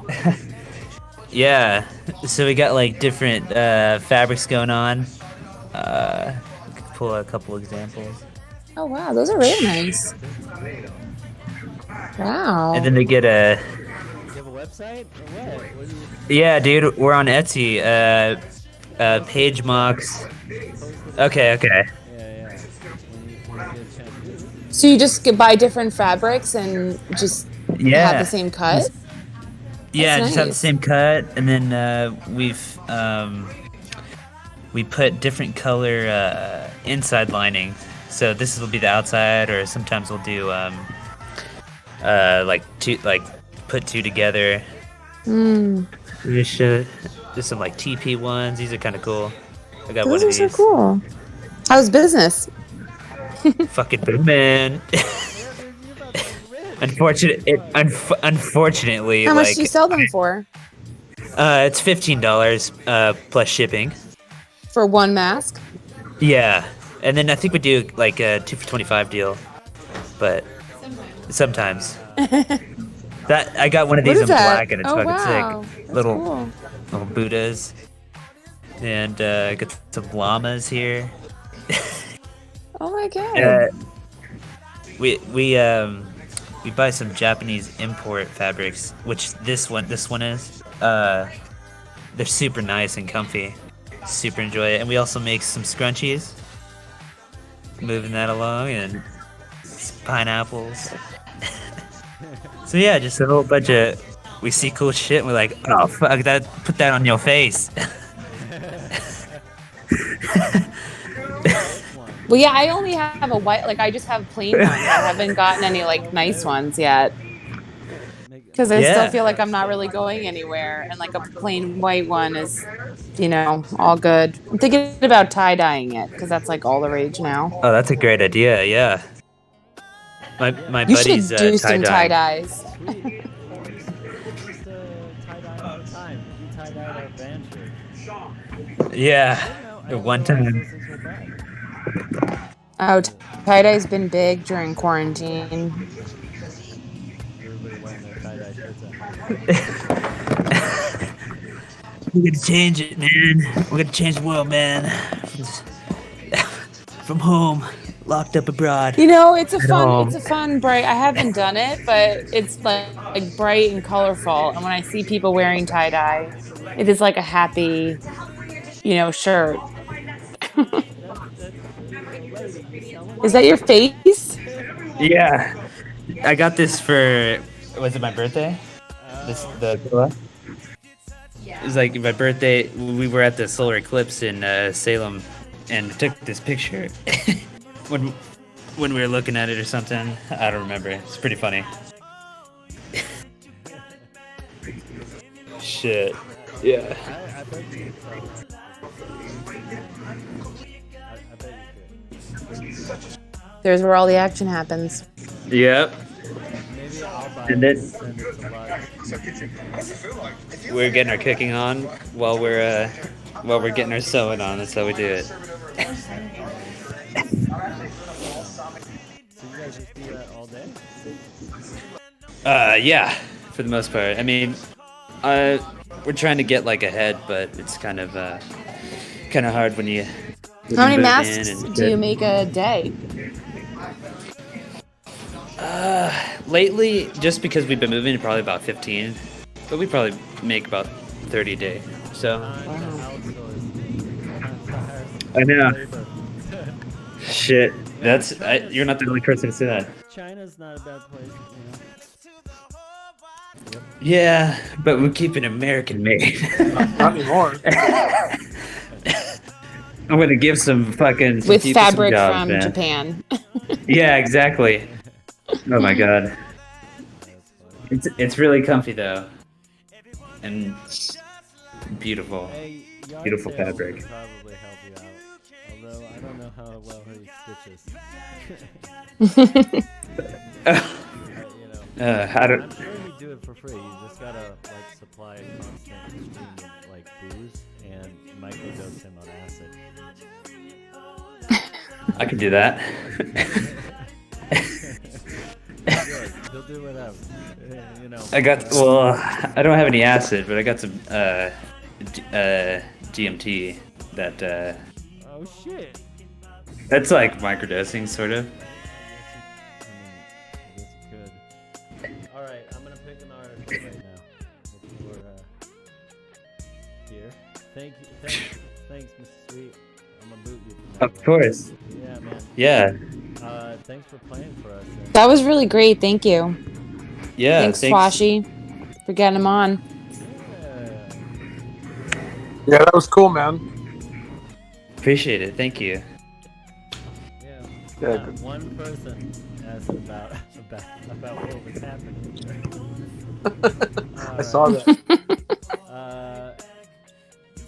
Yeah. So we got like different fabrics going on. We could pull out a couple examples. Oh wow, those are really nice. Wow. And then they get You have a website? Or what? Yeah, dude, we're on Etsy. Page mocks. Okay. Yeah. So you just buy different fabrics and just have the same cut? Yeah, That's just have the nice. same cut, and then we put different color inside lining So this will be the outside, or sometimes we'll do put two together. Just some like TP ones. These are kind of cool. I got one of Those these. are so cool. How's business? Fucking booming. Unfortunately, How much do you sell them for? It's $15 plus shipping. For one mask? Yeah, and then I think we do like a 2 for $25 deal, but sometimes. That I got one of these in black, and it's fucking sick. That's Little cool. little Buddhas, and got some llamas here. Oh my god. We buy some Japanese import fabrics, which this one is. They're super nice and comfy. Super enjoy it, and we also make some scrunchies. Moving that along, and some pineapples. So yeah, just a whole bunch of. We see cool shit, and we're like, oh fuck that! Put that on your face. Well, yeah, I only have a white. Like, I just have plain ones. I haven't gotten any like nice ones yet. Because I still feel like I'm not really going anywhere, and like a plain white one is, all good. I'm thinking about tie dyeing it because that's like all the rage now. Oh, that's a great idea. Yeah. My You buddy's should do some tie tie-dyeing. dyes. Yeah, at one time. Oh, tie dye's been big during quarantine. We're gonna change it, man. We're gonna change the world, man. From home, locked up abroad. It's a fun bright. I haven't done it, but it's like bright and colorful. And when I see people wearing tie dye, it is like a happy, shirt. Is that your face? Yeah, I got this for. Was it my birthday? The It was like my birthday. We were at the solar eclipse in Salem, and took this picture when we were looking at it or something. I don't remember. It's pretty funny. Shit. Yeah. I bet you could. There's where all the action happens. Yep. Maybe I'll buy And it then- and send it to Lux. We're getting our cooking on while we're getting our sewing on. That's how we do it. So you guys just do that all day? Yeah, for the most part. I mean, we're trying to get like ahead, but it's kind of hard when you. How many masks do you make a day? Lately, just because we've been moving, probably about 15, but we probably make about 30 a day. So. I know. Shit, you're not the only person to say that. China's not a bad place, Yeah, but we keep it American made. Not anymore. I'm gonna give some fucking With people some fabric jobs, from man. Japan. Yeah, exactly. Oh my god. It's really comfy though, and beautiful. Hey, yard Beautiful sales fabric. would probably help you out. Although I don't know how well he stitches. I don't. I'm sure he'd do it for free. You just gotta supply a constant stream of booze and microdose him on acid. I can do that. He'll do whatever. I don't have any acid, but I got some GMT that Oh shit. that's like microdosing sort of. Alright, I'm gonna pick an article right now. We're here. Thanks, Mr. Sweet. I'm gonna boot you from that Of course. Yeah, man. Yeah. Thanks for playing for us. That was really great. Thank you. Yeah. Thanks, Swashy, for getting him on. Yeah, that was cool, man. Appreciate it. Thank you. Yeah. Not one person asked about what was happening. I saw that.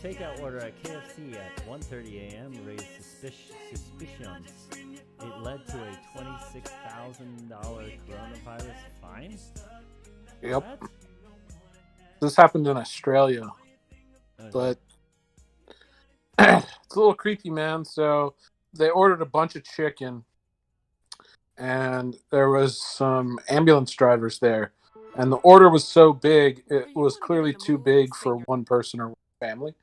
Takeout order at KFC at 1:30 a.m. raised suspicions. It led to a $26,000 coronavirus fine. Yep. What? This happened in Australia, but it's a little creepy, man. So they ordered a bunch of chicken, and there was some ambulance drivers there, and the order was so big, it was clearly too big for one person or one family.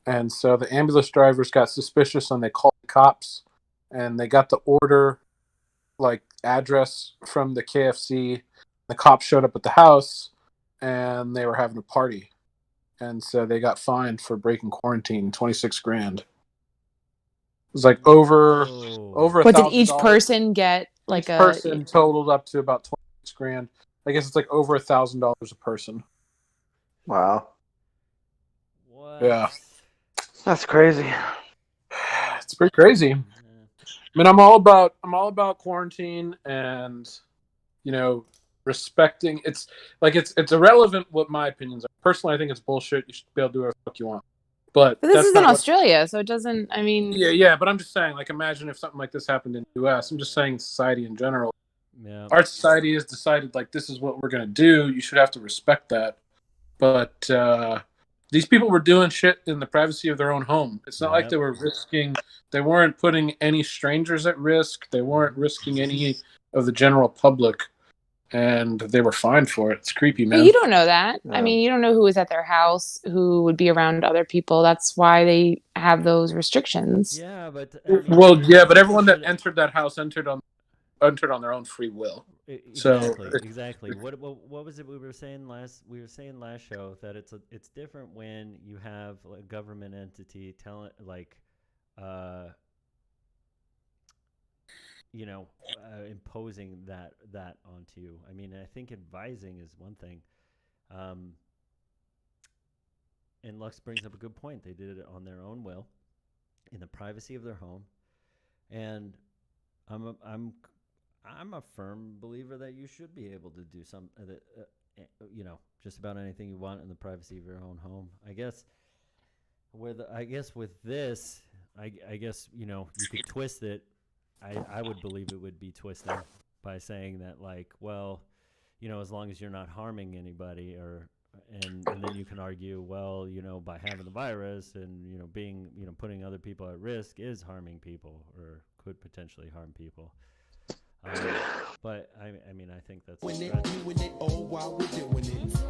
And so the ambulance drivers got suspicious and they called the cops, and they got the order, like, address from the KFC. The cops showed up at the house and they were having a party. And so they got fined for breaking quarantine, 26 grand. It was like over What did each person get? Like each person totaled up to about 26 grand. I guess it's like over $1,000 a person. Wow. What? Yeah. That's crazy. It's pretty crazy. I mean, I'm all about quarantine and, you know, respecting. It's irrelevant what my opinions are. Personally, I think it's bullshit. You should be able to do whatever the fuck you want. But this is in Australia, so it doesn't. I mean, yeah. But I'm just saying, like, imagine if something like this happened in the U.S. I'm just saying, society in general. Yeah. Our society has decided, like, this is what we're gonna do. You should have to respect that. But these people were doing shit in the privacy of their own home. It's not like they were risking. They weren't putting any strangers at risk. They weren't risking any of the general public, and they were fined for it. It's creepy, man. But you don't know that. Yeah. I mean, you don't know who was at their house, who would be around other people. That's why they have those restrictions. Yeah, but but everyone that entered that house entered on their own free will. Exactly. What was it we were saying last? We were saying last show that it's different when you have a government entity telling, like, imposing that onto you. I mean, I think advising is one thing. And Lux brings up a good point. They did it on their own will, in the privacy of their home, and I'm a firm believer that you should be able to do just about anything you want in the privacy of your own home. I guess with this, I guess you could twist it. I would believe it would be twisted by saying that, like, well, as long as you're not harming anybody, and then you can argue, well, by having the virus and being putting other people at risk is harming people or could potentially harm people. But I mean, I think that's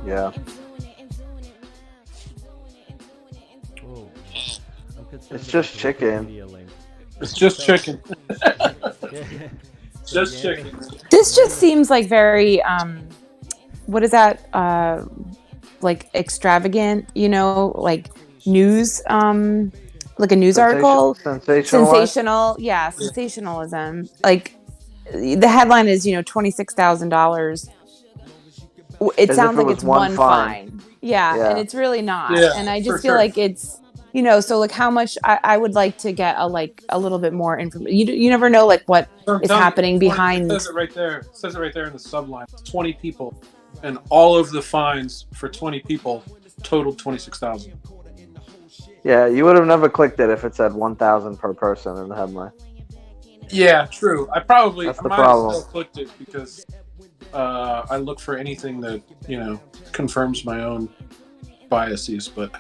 yeah. It's just chicken. It's just chicken. Just chicken. This just seems like very what is that? Like extravagant, like news, like a news article. Sensational. Yeah, sensationalism. Like, the headline is, $26,000. It sounds like it's one fine. Yeah, and it's really not. Yeah, and I just feel like it's, so like how much I would like to get a little bit more information. You never know, like, what is happening behind. It says it right there. It says it right there in the subline. 20 people, and all of the fines for 20 people totaled 26,000. Yeah, you would have never clicked it if it said 1,000 per person in the headline. Yeah, true. I might have still clicked it because I look for anything that confirms my own biases. But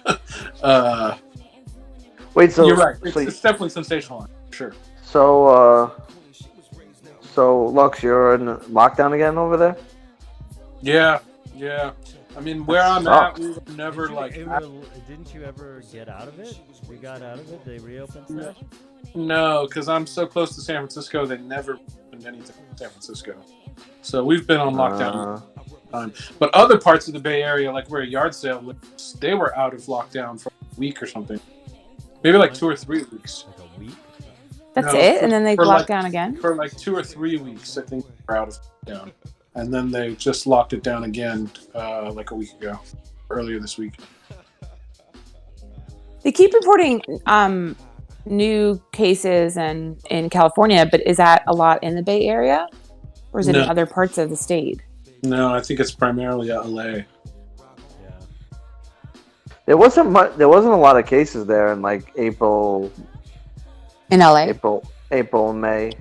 wait, so you're right. It's definitely sensational. Sure. So Lux, you're in lockdown again over there? Yeah. I mean, where I'm at, we were never Didn't you ever get out of it? We got out of it. They reopened stuff. No, because I'm so close to San Francisco, they never opened anything in San Francisco. So we've been on lockdown time. But other parts of the Bay Area, like where Yard Sale lives, they were out of lockdown for a week or something. Maybe like 2 or 3 weeks. Like a week? That's it? And then they locked down again? For like 2 or 3 weeks, I think they were out of lockdown. And then they just locked it down again like a week ago, earlier this week. They keep reporting new cases and in California, but is that a lot in the Bay Area, or is it in other parts of the state? No, I think it's primarily LA. Yeah. There wasn't much. There wasn't a lot of cases there in like April. In LA? April and May.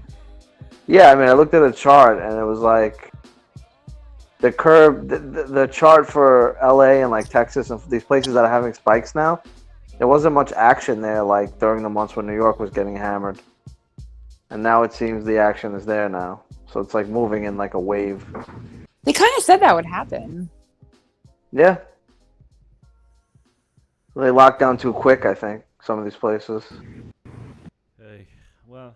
Yeah, I mean, I looked at a chart and it was like the curve, the chart for LA and like Texas and these places that are having spikes now. There wasn't much action there like during the months when New York was getting hammered, and now it seems the action is there now. So it's like moving in like a wave. They kind of said that would happen. Yeah. They locked down too quick, I think, some of these places. Hey, well.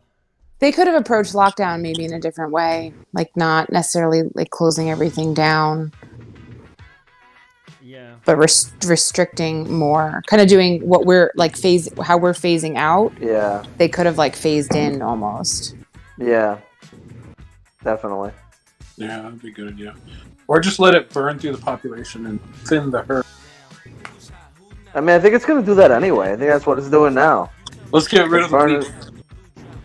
They could have approached lockdown maybe in a different way, like not necessarily like closing everything down. Yeah. But restricting more, kind of doing what we're like how we're phasing out. Yeah. They could have like phased in almost. Yeah. Definitely. Yeah, that'd be a good idea. Or just let it burn through the population and thin the herd. I mean, I think it's going to do that anyway. I think that's what it's doing now. Let's get rid of the people.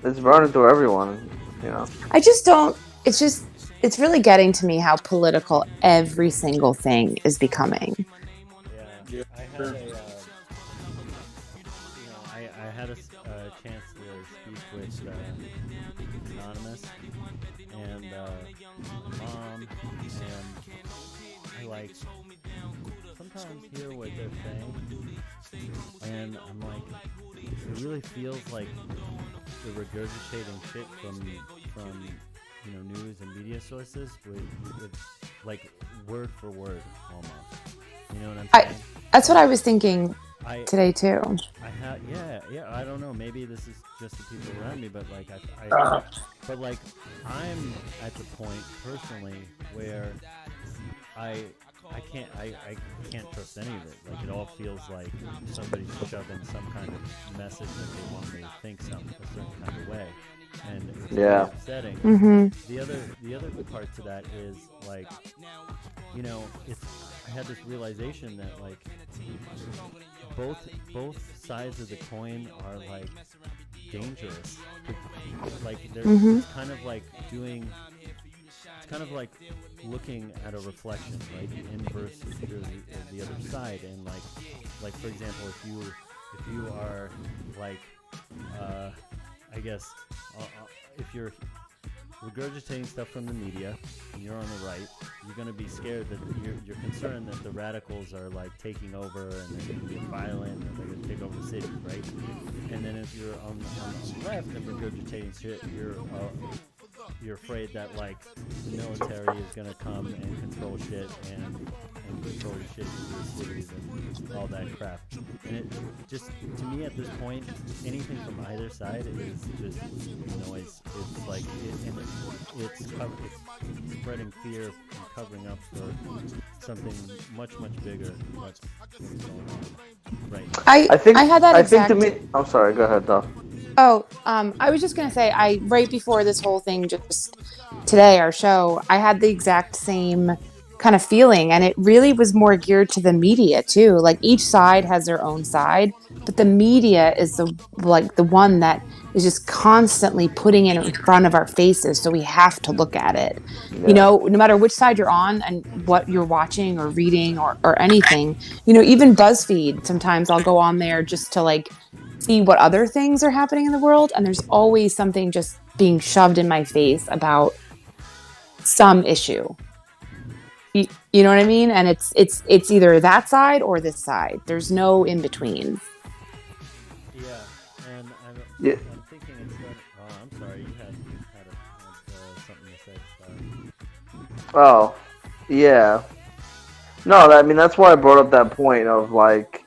It's burning through everyone, you know. I just don't. It's really getting to me how political every single thing is becoming. Yeah. I had a chance to speak with Anonymous and Mom, and I sometimes hear what they're saying, and I'm like, it really feels like they're regurgitating shit from news and media sources with like word for word almost. You know what I'm saying? That's what I was thinking today too. I don't know. Maybe this is just the people around me, but like I'm at the point personally where I can't trust any of it. Like it all feels like somebody's shoving some kind of message that they want me to think a certain kind of way, and it's really upsetting. Mm-hmm. The other part to that is like, I had this realization that like both sides of the coin are like dangerous. Like it's kind of like doing. It's kind of like looking at a reflection, right? The inverse of the other side, and like for example, if you are like, I guess, if you're regurgitating stuff from the media and you're on the right, you're going to be scared that you're concerned that the radicals are like taking over and they're going to get violent and they're going to take over cities, right? And then if you're on the left and regurgitating shit, you're afraid that like the military is gonna come and control shit and control shit in the cities and all that crap. And it just, to me at this point, anything from either side is just noise. It's like it's spreading fear and covering up for something much bigger that's going on right now. I think to me. I'm sorry. Go ahead, Duff. Oh, I was just going to say, right before this whole thing, just today, our show, I had the exact same kind of feeling, and it really was more geared to the media too. Like each side has their own side, but the media is the one that is just constantly putting it in front of our faces, so we have to look at it. Yeah. No matter which side you're on and what you're watching or reading or anything, even BuzzFeed, sometimes I'll go on there just to like see what other things are happening in the world, and there's always something just being shoved in my face about some issue. You know what I mean? And it's either that side or this side. There's no in between. Yeah, and I'm thinking instead. Oh, I'm sorry. You had something to say. Sorry. Oh, yeah. No, that's why I brought up that point of like,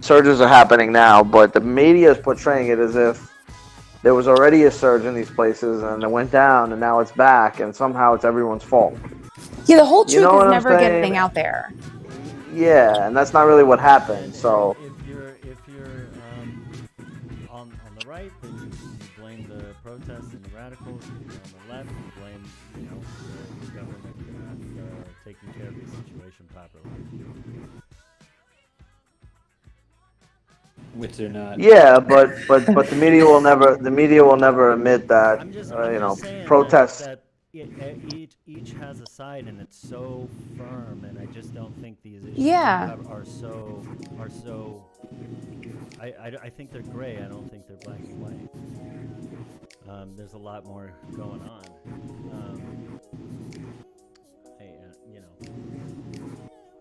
surges are happening now, but the media is portraying it as if there was already a surge in these places and it went down and now it's back and somehow it's everyone's fault. Yeah, the whole truth is never getting out there. Yeah, and that's not really what happened. So if you're on the right, then you blame the protests and the radicals. If you're on the left, you blame the government not taking care of the situation properly. which they're not. Yeah, but the media will never admit that I'm just saying protests. that each has a side, and it's so firm, and I just don't think these issues Yeah. are so. I think they're gray. I don't think they're black and white. There's a lot more going on.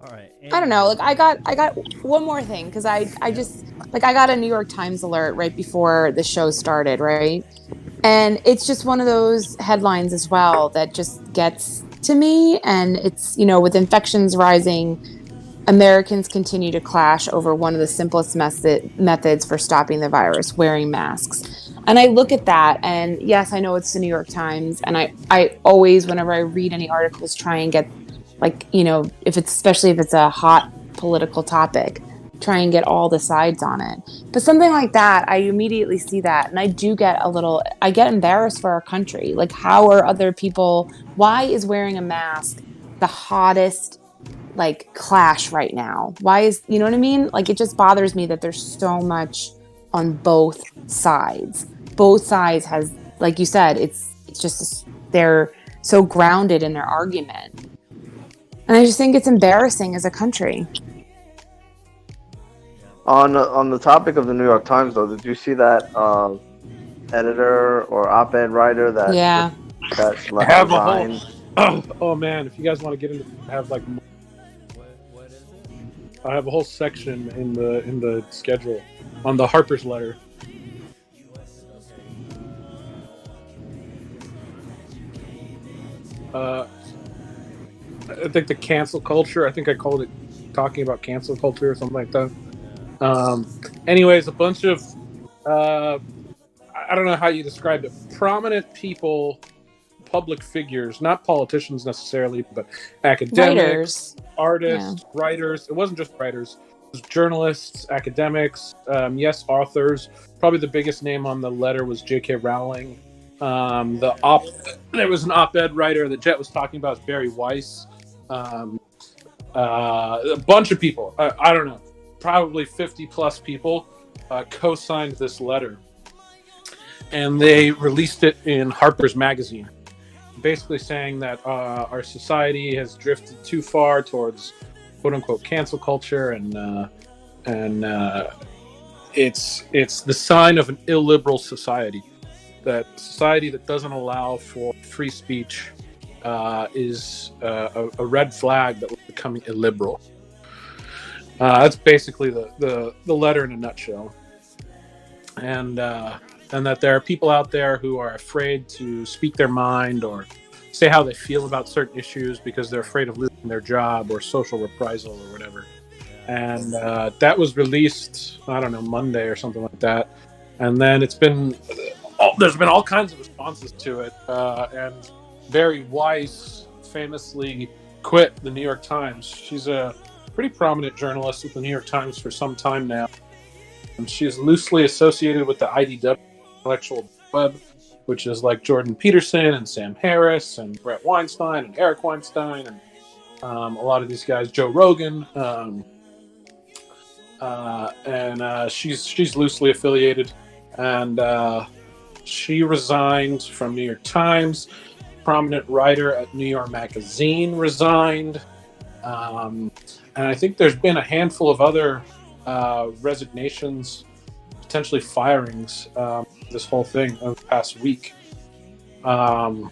All right. I don't know. Like I got one more thing because I just like I got a New York Times alert right before the show started, right? And it's just one of those headlines as well that just gets to me. And it's, with infections rising, Americans continue to clash over one of the simplest methods for stopping the virus, wearing masks. And I look at that, and yes, I know it's the New York Times, and I always, whenever I read any articles, try and get, especially if it's a hot political topic, try and get all the sides on it. But something like that, I immediately see that, and I get embarrassed for our country. Like, how are other people? Why is wearing a mask the hottest clash right now? Why is, you know what I mean? Like, it just bothers me that there's so much on both sides. Both sides has, like you said, it's just they're so grounded in their argument. And I just think it's embarrassing as a country. On the topic of the New York Times, though, did you see that editor or op-ed writer that Yeah. that I have resigned? Oh man, if you guys want to get into, I have what is it? I have a whole section in the schedule on the Harper's letter. I think the cancel culture. I think I called it talking about cancel culture or something like that. Anyways, a bunch of I don't know how you describe it. Prominent people, public figures, not politicians necessarily, but academics, artists, writers. It wasn't just writers. It was journalists, academics, yes, authors. Probably the biggest name on the letter was J.K. Rowling. There was an op-ed writer that Jet was talking about, is Barry Weiss. A bunch of people. I don't know. Probably 50 plus people co-signed this letter, and they released it in Harper's Magazine, basically saying that our society has drifted too far towards quote-unquote cancel culture, and it's the sign of an illiberal society. That society that doesn't allow for free speech is a red flag that we're becoming illiberal. That's basically the letter in a nutshell. And that there are people out there who are afraid to speak their mind or say how they feel about certain issues because they're afraid of losing their job or social reprisal or whatever. And that was released, I don't know, Monday or something like that. And then there's been all kinds of responses to it. And Barry Weiss famously quit the New York Times. She's a pretty prominent journalist with the New York Times for some time now. And she is loosely associated with the IDW, Intellectual Web, which is like Jordan Peterson and Sam Harris and Brett Weinstein and Eric Weinstein and a lot of these guys, Joe Rogan. And she's loosely affiliated. And she resigned from New York Times. Prominent writer at New York Magazine resigned. And I think there's been a handful of other resignations, potentially firings, this whole thing over the past week. But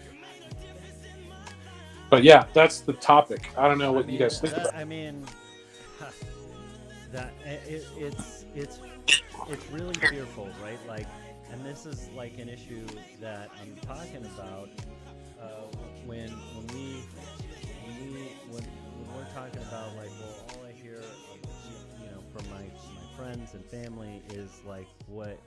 yeah, that's the topic. I don't know what you guys think about it. I mean, it's really fearful, right? Like, and this is like an issue that I'm talking about when we're talking about, like, well, all I hear, from my friends and family is like what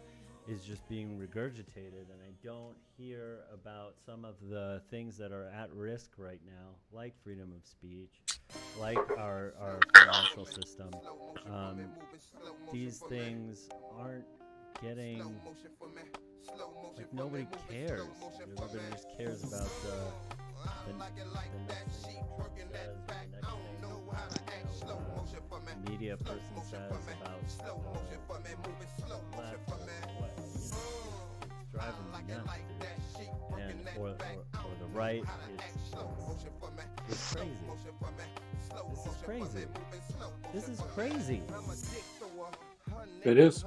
is just being regurgitated, and I don't hear about some of the things that are at risk right now, like freedom of speech, like our financial system. These things aren't getting, like, nobody cares. Everybody just cares about the next thing the media person says about right. It's crazy. This is crazy. This is crazy. It is.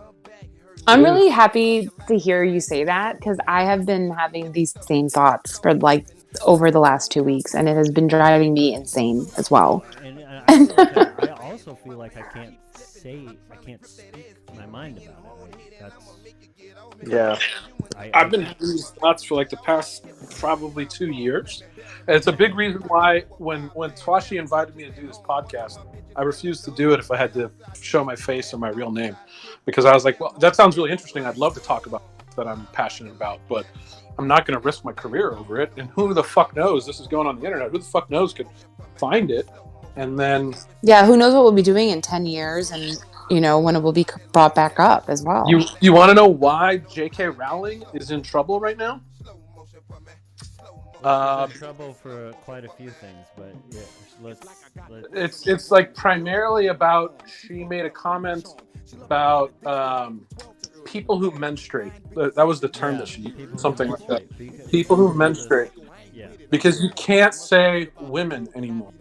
I'm really happy to hear you say that because I have been having these same thoughts for like over the last 2 weeks, and it has been driving me insane as well. And I also feel like I can't speak my mind about it. I've been having these thoughts for like the past probably 2 years. And it's a big reason why when Twashi invited me to do this podcast, I refused to do it if I had to show my face or my real name. Because I was like, well, that sounds really interesting. I'd love to talk about that I'm passionate about, but I'm not going to risk my career over it. And who the fuck knows? This is going on the internet. Who the fuck knows could find it? And then... Yeah, who knows what we'll be doing in 10 years and, you know, when it will be brought back up as well. You want to know why J.K. Rowling is in trouble right now? In trouble for quite a few things, but yeah, let's... It's like primarily about, she made a comment about people who menstruate. That was the term that she used, something like that. People who menstruate. Yeah. Because you can't say women anymore.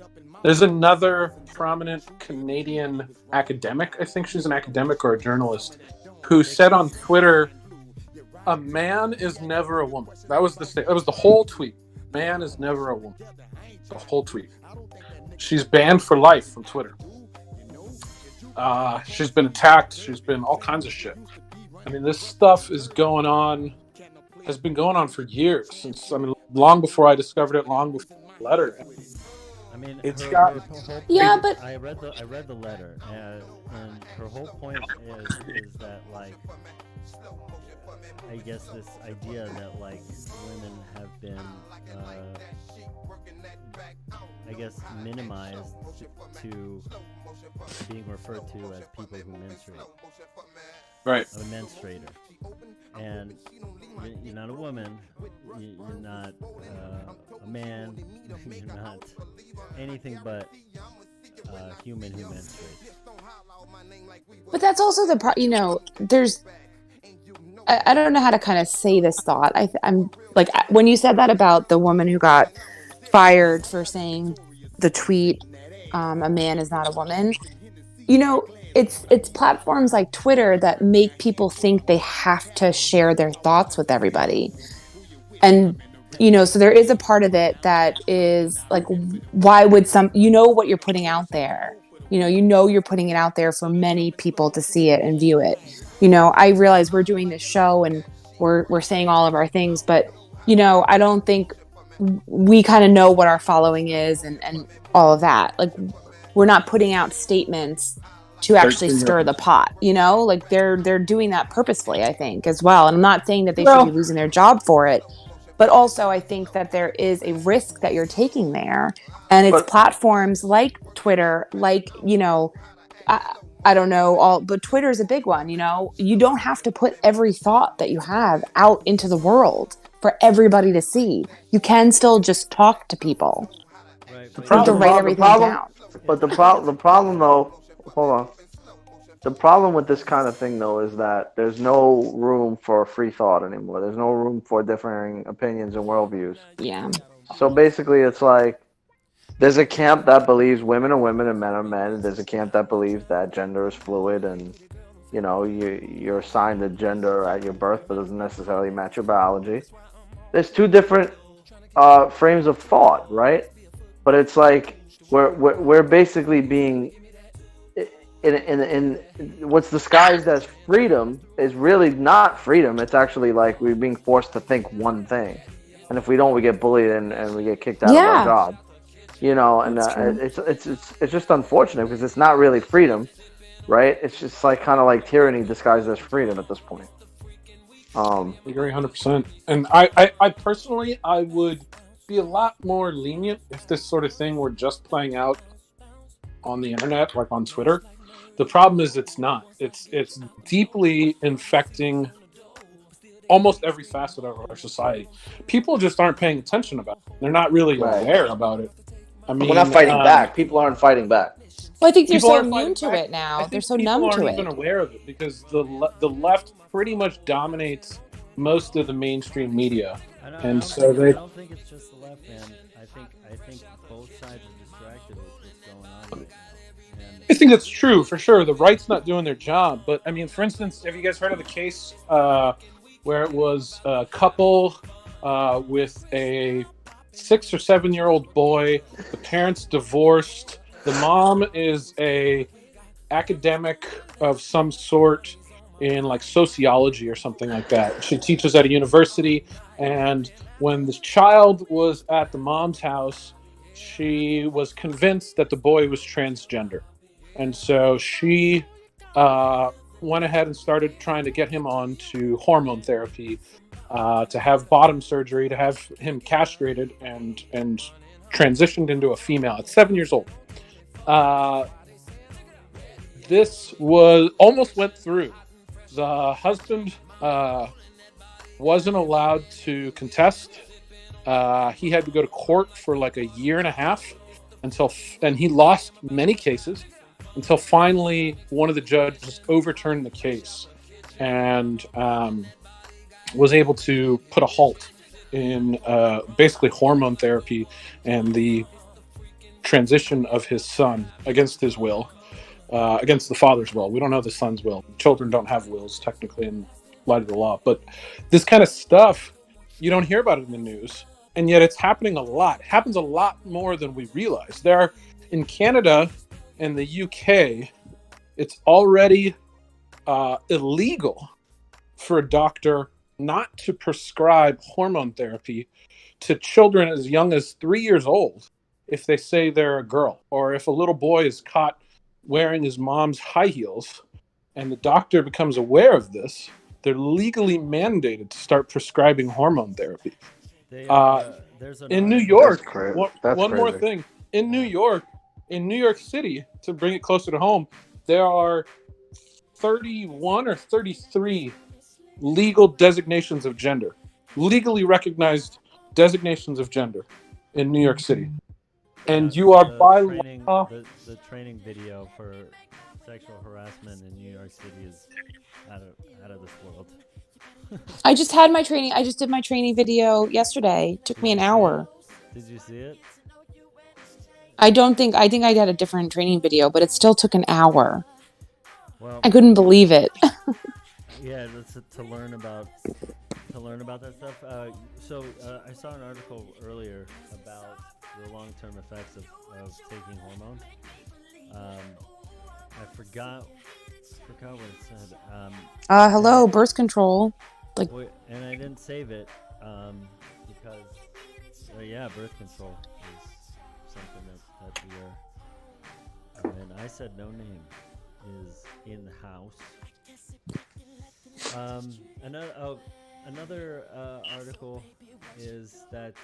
There's another prominent Canadian academic, I think she's an academic or a journalist, who said on Twitter, "A man is never a woman." That was the whole tweet. Man is never a woman. The whole tweet. She's banned for life from Twitter. She's been attacked. She's been all kinds of shit. I mean, this stuff has been going on for years. Long before I discovered it, long before the letter. I mean, it's her yeah, but I read the letter, and her whole point is that, like, I guess this idea that, like, women have been I guess minimized to being referred to as people who menstruate. Right. A menstruator. And you're not a woman, you're not a man, you're not anything but a human who menstruates. But that's also there's... I don't know how to kind of say this thought. I'm like, when you said that about the woman who got fired for saying the tweet, a man is not a woman, you know, it's platforms like Twitter that make people think they have to share their thoughts with everybody. And, you know, so there is a part of it that is like, why would what you're putting out there, you're putting it out there for many people to see it and view it. You know, I realize we're doing this show and we're saying all of our things, but, you know, I don't think we kind of know what our following is and all of that. Like, we're not putting out statements to actually stir the pot, you know, like they're doing that purposefully, I think, as well. And I'm not saying that they should be losing their job for it, but also I think that there is a risk that you're taking there. And it's platforms like Twitter, like, you know, I don't know but Twitter is a big one. You know, you don't have to put every thought that you have out into the world for everybody to see. You can still just talk to people. Right. The problem, write everything down. But the problem though, hold on. The problem with this kind of thing though is that there's no room for free thought anymore. There's no room for differing opinions and worldviews. Yeah. So basically, it's like, there's a camp that believes women are women and men are men. There's a camp that believes that gender is fluid and, you know, you're assigned a gender at your birth, but doesn't necessarily match your biology. There's two different frames of thought, right? But it's like we're basically being in what's disguised as freedom is really not freedom. It's actually like we're being forced to think one thing, and if we don't, we get bullied and we get kicked out of our job. You know, and it's just unfortunate because it's not really freedom, right? It's just like kind of like tyranny disguised as freedom at this point. I agree 100%. And I personally, I would be a lot more lenient if this sort of thing were just playing out on the internet, like on Twitter. The problem is it's not. It's deeply infecting almost every facet of our society. People just aren't paying attention about it. They're not really aware about it. I mean, we're not fighting back. People aren't fighting back. Well, I think they're so immune to it now. They're so numb to it. People aren't even aware of it because the left pretty much dominates most of the mainstream media And so they. I don't think it's just the left, man. I think both sides are distracted with what's going on right now. And I think that's true for sure. The right's not doing their job, but I mean, for instance, have you guys heard of the case where it was a couple with a 6 or 7-year-old boy? The parents divorced. The mom is a academic of some sort in like sociology or something like that. She teaches at a university, and when this child was at the mom's house, she was convinced that the boy was transgender, and so she went ahead and started trying to get him on to hormone therapy, to have bottom surgery, to have him castrated and transitioned into a female at 7 years old. This was almost went through. The husband wasn't allowed to contest. He had to go to court for like a year and a half and he lost many cases until finally one of the judges overturned the case and was able to put a halt in basically hormone therapy and the transition of his son against his will. Against the father's will. We don't know the son's will. Children don't have wills, technically, in light of the law. But this kind of stuff, you don't hear about it in the news. And yet it's happening a lot. It happens a lot more than we realize. In Canada and the UK, it's already illegal for a doctor not to prescribe hormone therapy to children as young as 3 years old if they say they're a girl. Or if a little boy is caught wearing his mom's high heels and the doctor becomes aware of this, they're legally mandated to start prescribing hormone therapy. In New York, one more thing. In New York City, to bring it closer to home, there are 31 or 33 legal designations of gender, legally recognized designations of gender in New York City. And you are by law. The training video for sexual harassment in New York City is out of this world. I just had my training. I just did my training video yesterday. It took me an hour. Did you see it? I think I had a different training video, but it still took an hour. Well, I couldn't believe it. Yeah, to learn about that stuff. I saw an article earlier about the long-term effects of taking hormones. I forgot what it said. Hello, birth control. And I didn't save it because, birth control is something that we are. And I said no name is in the house. Another article is that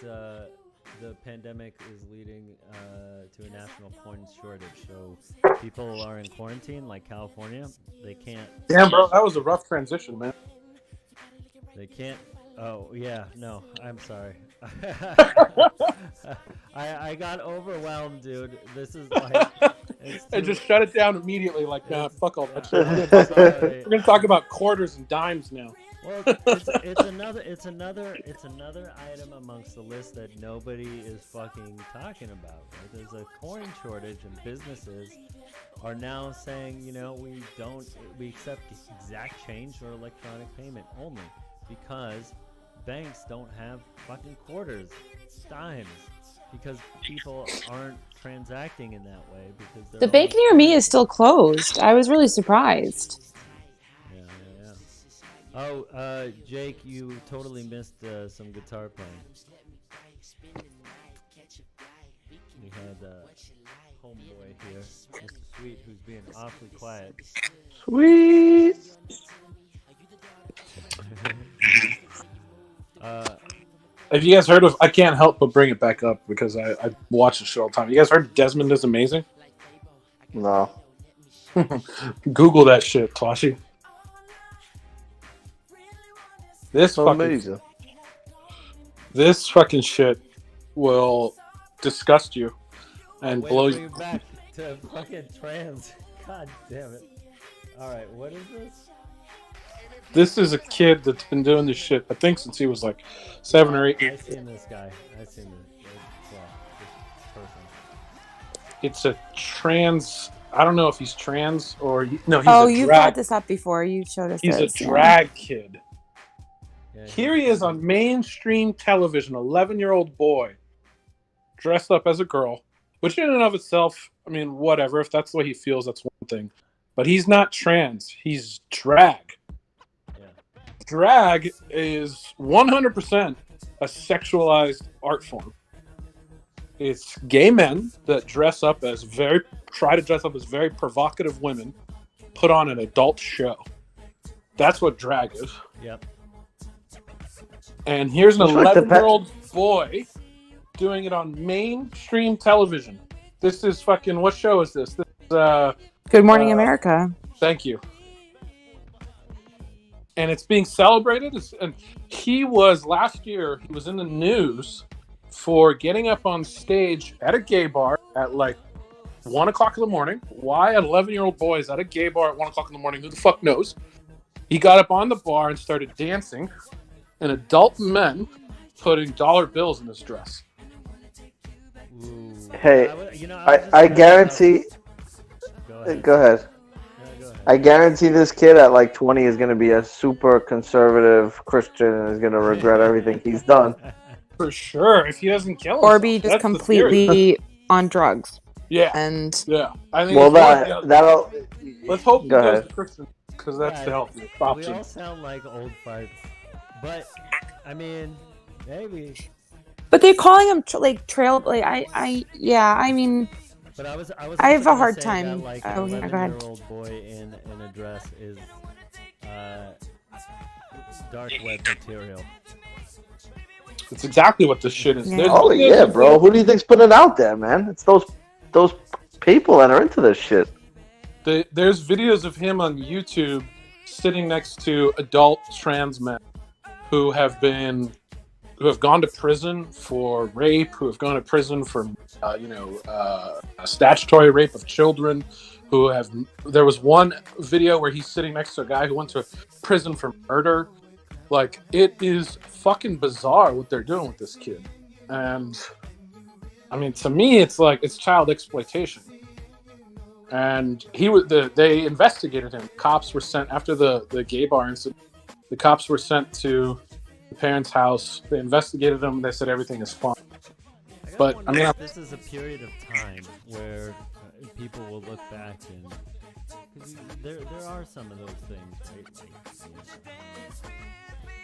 the pandemic is leading to a national porn shortage. So people are in quarantine, like California. They can't. Damn, bro, that was a rough transition, man. They can't. Oh yeah, no, I'm sorry. I got overwhelmed, dude. This is like. And just shut it down immediately. Like, nah, fuck all that shit. We're gonna talk about quarters and dimes now. Well, it's another item amongst the list that nobody is fucking talking about. Right? There's a coin shortage, and businesses are now saying, we accept exact change or electronic payment only because banks don't have fucking quarters, dimes, because people aren't transacting in that way because the bank near me is still closed. I was really surprised. Yeah. Oh, Jake, you totally missed some guitar playing. We had homeboy here, Mr. Sweet, who's being awfully quiet. Sweet. Have you guys heard of? I can't help but bring it back up because I watch the show all the time. You guys heard Desmond is Amazing? No. Google that shit, Twashi. This fucking shit will disgust you and blow you. Back to fucking trans. God damn it! All right, what is this? This is a kid that's been doing this shit, I think, since he was like 7 or 8. I've seen this guy. I've seen this person. It's a trans. I don't know if he's trans or no. He's Oh, a you've drag. brought this up before. You showed us He's this. a drag kid. Yeah, Here he is on mainstream television, 11-year-old boy, dressed up as a girl, which in and of itself, I mean, whatever. If that's the way he feels, that's one thing. But he's not trans. He's drag. Yeah. Drag is 100% a sexualized art form. It's gay men that try to dress up as very provocative women, put on an adult show. That's what drag is. Yep. And here's an It's like the 11-year-old boy doing it on mainstream television. This is fucking, what show is this? This is, Good Morning America. Thank you. And it's being celebrated. And he was, last year, he was in the news for getting up on stage at a gay bar at like 1 o'clock in the morning. Why an 11-year-old boy is at a gay bar at 1 o'clock in the morning? Who the fuck knows? He got up on the bar and started dancing, and adult men putting dollar bills in his dress. Ooh. Hey, was just I thinking guarantee. about- Go ahead. Go ahead. I guarantee this kid at like 20 is going to be a super conservative Christian and is going to regret everything he's done. For sure, if he doesn't kill himself. Or be just That's the theory. completely on drugs. Yeah, And yeah. I think Well, it's that'll. let's hope he Go goes ahead. to Christian, because that's Yeah, the healthiest We option. all sound like old farts, but I mean, maybe. but they're calling him trail. Like I mean, But I was. I also have a gonna hard say time- That, like, oh, an yeah, go ahead. 11-year-old boy in a dress is dark web material. It's exactly what this shit is. Yeah. There's Oh videos yeah, of bro. him- Who do you think's putting it out there, man? It's those people that are into this shit. There's videos of him on YouTube sitting next to adult trans men who have gone to prison for rape, who have gone to prison for statutory rape of children. There was one video where he's sitting next to a guy who went to prison for murder. Like, it is fucking bizarre what they're doing with this kid. And I mean, to me, it's child exploitation. And they investigated him. Cops were sent after the gay bar incident. The cops were sent to the parents' house. They investigated him. They said everything is fine. I gotta But, wonder I mean, if this is a period of time where people will look back and cause there are some of those things, right? Like,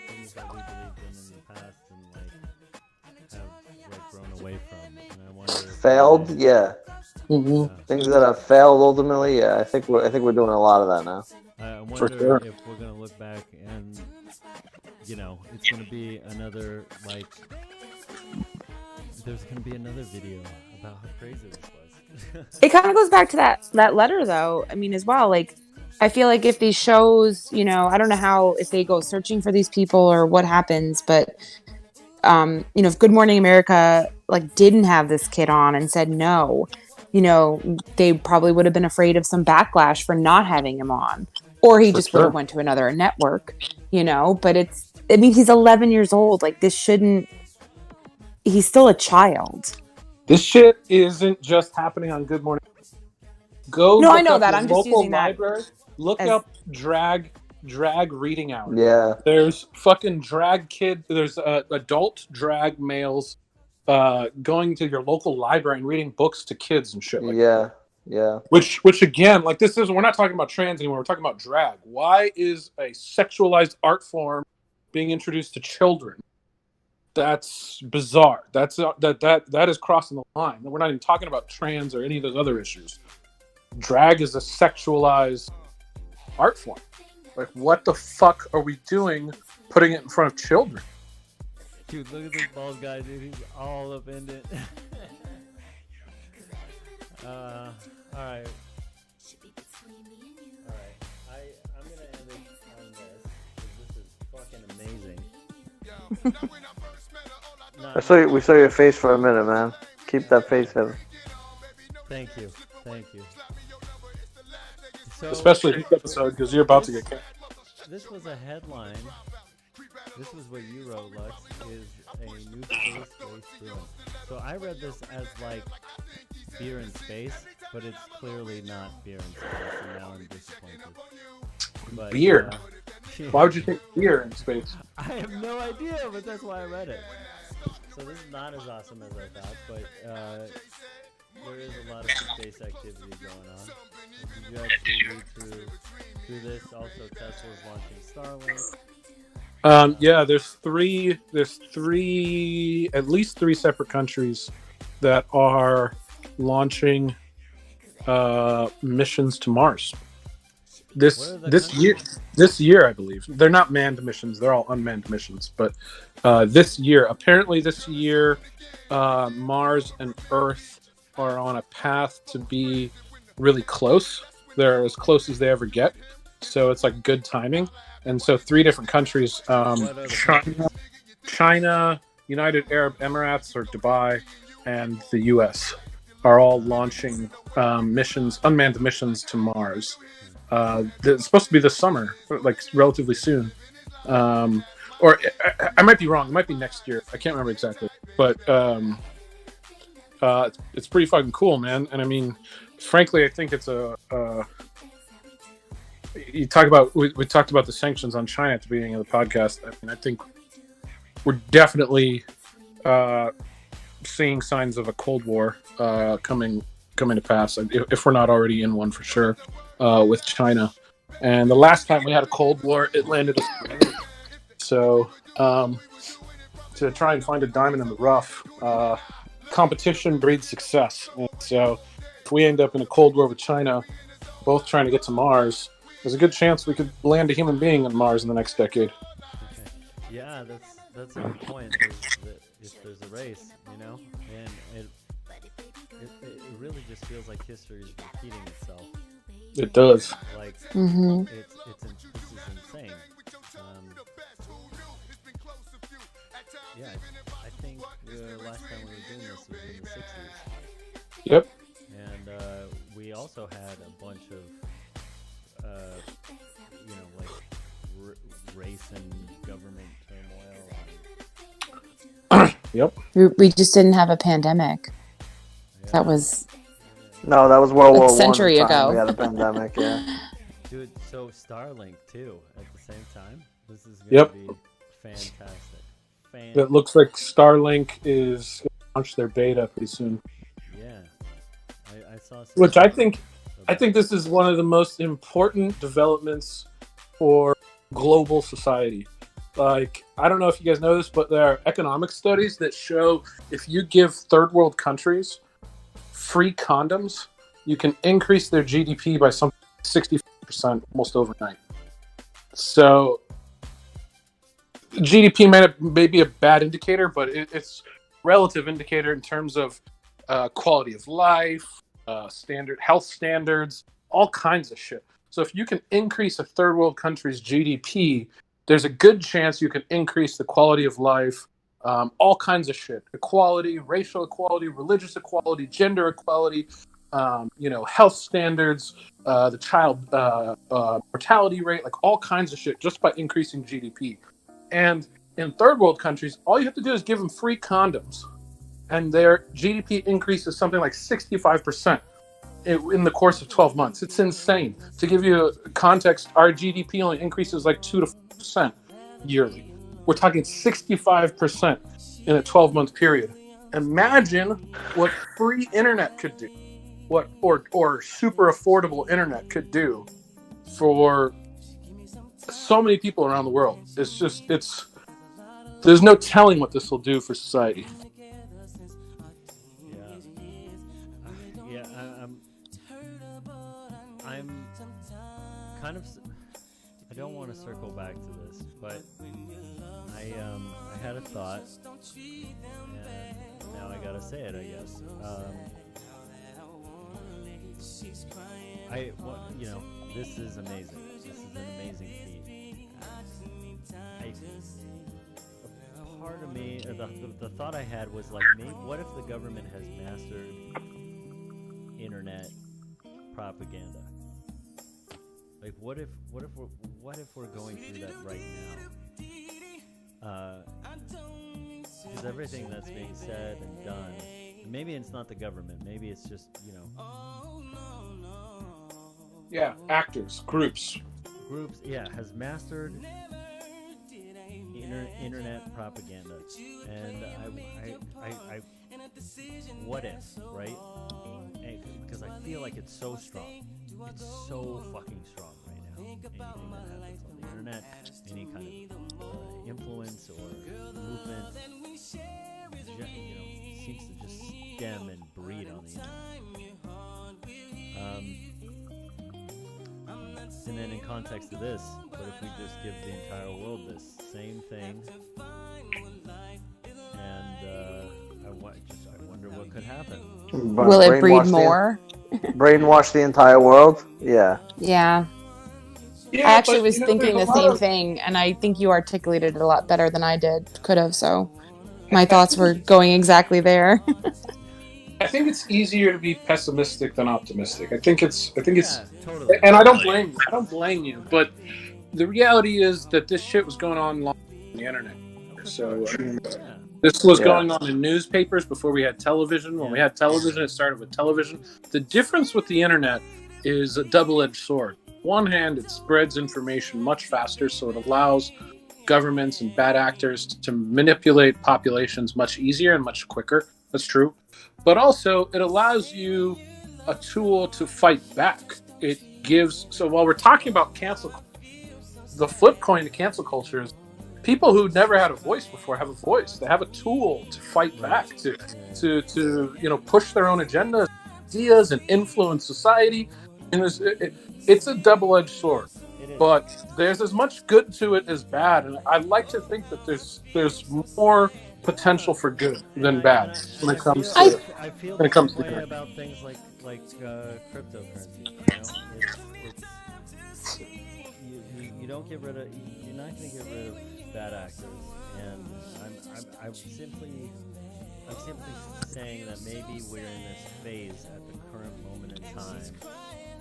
things that we believed in the past and have grown away from. And I wonder if Failed, yeah. Mm-hmm. Things that have failed ultimately, yeah. I think we're doing a lot of that now. I wonder For sure. if we're gonna look back and it's gonna be another there's gonna be another video about how crazy this was. it kind of goes back to that letter, though. I mean, as well. Like, I feel like if these shows, I don't know if they go searching for these people or what happens, but if Good Morning America didn't have this kid on and said no, they probably would have been afraid of some backlash for not having him on, or he just would have went to another network, but he's 11 years old. Like, this shouldn't, he's still a child. This shit isn't just happening on Good Morning. No, Look I know up that. your I'm just local using that library. Look as- up drag reading hour. Yeah. There's fucking drag kid. There's adult drag males going to your local library and reading books to kids and shit like that. Yeah. Which again, we're not talking about trans anymore. We're talking about drag. Why is a sexualized art form being introduced to children? That's bizarre. That is crossing the line. We're not even talking about trans or any of those other issues. Drag is a sexualized art form. Like, what the fuck are we doing putting it in front of children? Dude, look at this bald guy, dude. He's all up in it. Alright. Alright. I'm gonna end it on this, because this is fucking amazing. We saw your face for a minute, man. Keep that face in. Thank you. So, Especially this episode, because you're about to get canceled. this was a headline. This was what you wrote, Lux, is a new space race brewing. So I read this as like beer in space, but it's clearly not beer in space, and now I'm disappointed. But, Beer? Yeah. Why would you think beer in space? I have no idea, but that's why I read it. So this is not as awesome as I thought, but there is a lot of space activity going on. Did you actually read through this? Also, Tesla's launching Starlink. Yeah, there's at least three separate countries that are launching missions to Mars. This year, I believe. They're not manned missions; they're all unmanned missions. But this year, Mars and Earth are on a path to be really close. They're as close as they ever get, so it's like good timing. And so, three different countries: China, United Arab Emirates or Dubai, and the U.S. are all launching missions, unmanned missions to Mars. It's supposed to be this summer, like relatively soon. Or I might be wrong. It might be next year. I can't remember exactly. But it's pretty fucking cool, man. And I mean, frankly, I think it's we talked about the sanctions on China at the beginning of the podcast. I mean, I think we're definitely seeing signs of a Cold War coming to pass, if we're not already in one for sure, with China. And the last time we had a Cold War, it landed us. So to try and find a diamond in the rough, competition breeds success. And so if we end up in a Cold War with China, both trying to get to Mars, there's a good chance we could land a human being on Mars in the next decade. Okay. Yeah, that's a good point. If there's a race, you know, and it really just feels like history is repeating itself. It does. Like this is insane. Yeah, I think the last time we were doing this was in the 60s. Yep. And we also had a bunch of, like race and government turmoil. Yep. We just didn't have a pandemic. Yeah. That was No, that was World War I. a century ago. We had a pandemic, yeah. Dude, so Starlink too at the same time. This is Yep. gonna be fantastic. It looks like Starlink is going to launch their beta pretty soon. Yeah, I saw. Which I think this is one of the most important developments for global society. Like, I don't know if you guys know this, but there are economic studies that show if you give third world countries free condoms, you can increase their GDP by some 60% almost overnight. So GDP may be a bad indicator, but it's a relative indicator in terms of quality of life, health standards, all kinds of shit. So if you can increase a third world country's GDP, there's a good chance you can increase the quality of life, all kinds of shit. Equality, racial equality, religious equality, gender equality, health standards, the child mortality rate, like all kinds of shit just by increasing GDP. And in third world countries, all you have to do is give them free condoms, and their GDP increases something like 65% in the course of 12 months. It's insane. To give you context, our GDP only increases like 2 to 4% yearly. We're talking 65% in a 12-month period. Imagine what free internet could do, or super affordable internet could do for so many people around the world. There's no telling what this will do for society. I'm kind of. I don't want to circle back to this, but I had a thought, and now I gotta say it, I guess. This is amazing. This is an amazing feat. Part of me, the thought I had was like, maybe what if the government has mastered internet propaganda? Like, what if we're going through that right now? Because everything that's being said and done, maybe it's not the government. Maybe it's just Yeah, actors, groups, has mastered internet propaganda, and I what if, right? Because I feel like it's so strong. It's so fucking strong right now. Anything that happens on the internet, any kind of influence or movement, seems to just stem and breed on the internet. And then in context of this, what if we just give the entire world this same thing? And I wonder what could happen. Will it breed more? Brainwash the entire world? Yeah. Yeah. I actually was thinking the same thing, and I think you articulated it a lot better than I could have, so my thoughts were going exactly there. I think it's easier to be pessimistic than optimistic. I think it's, totally. And I don't blame you. But the reality is that this shit was going on long on the internet. So this was going on in newspapers before we had television. When we had television, it started with television. The difference with the internet is a double-edged sword. One hand, it spreads information much faster, so it allows governments and bad actors to manipulate populations much easier and much quicker. That's true. But also, it allows you a tool to fight back. It gives... So while we're talking about cancel culture, the flip coin to cancel culture is people who never had a voice before have a voice. They have a tool to fight back, to push their own agendas, ideas, and influence society. And it's a double-edged sword. But there's as much good to it as bad, and I like to think that there's more potential for good than bad when it comes to I feel when it comes the to way good. about things like cryptocurrency. You don't get rid of. You're not going to get rid of bad actors, and I'm simply saying that maybe we're in this phase at the current moment in time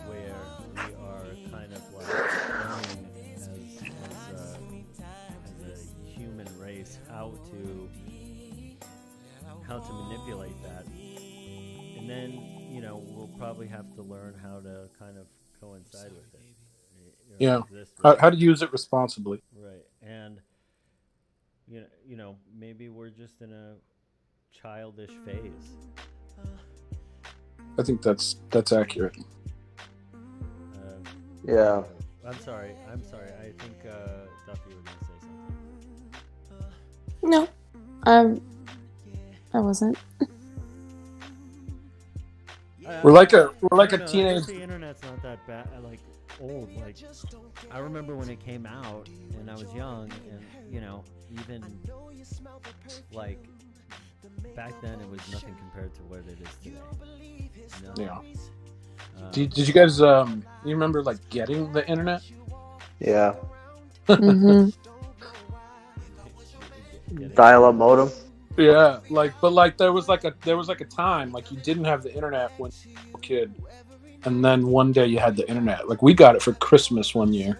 where we are kind of like learning as a human race how to manipulate that, and then we'll probably have to learn how to kind of coincide with it. How to use it responsibly. Right, and maybe we're just in a childish phase. I think that's accurate. Yeah. I'm sorry. I think Duffy was going to say something. No, I wasn't. We're like a teenage. The internet's not that bad. Like old. Like I remember when it came out, and I was young, and even like back then, it was nothing compared to what it is today. Yeah. Did you guys you remember like getting the internet? Yeah. Mm-hmm. Dial-up modem. Yeah, but there was like a time like you didn't have the internet when you were a kid, and then one day you had the internet. Like we got it for Christmas one year.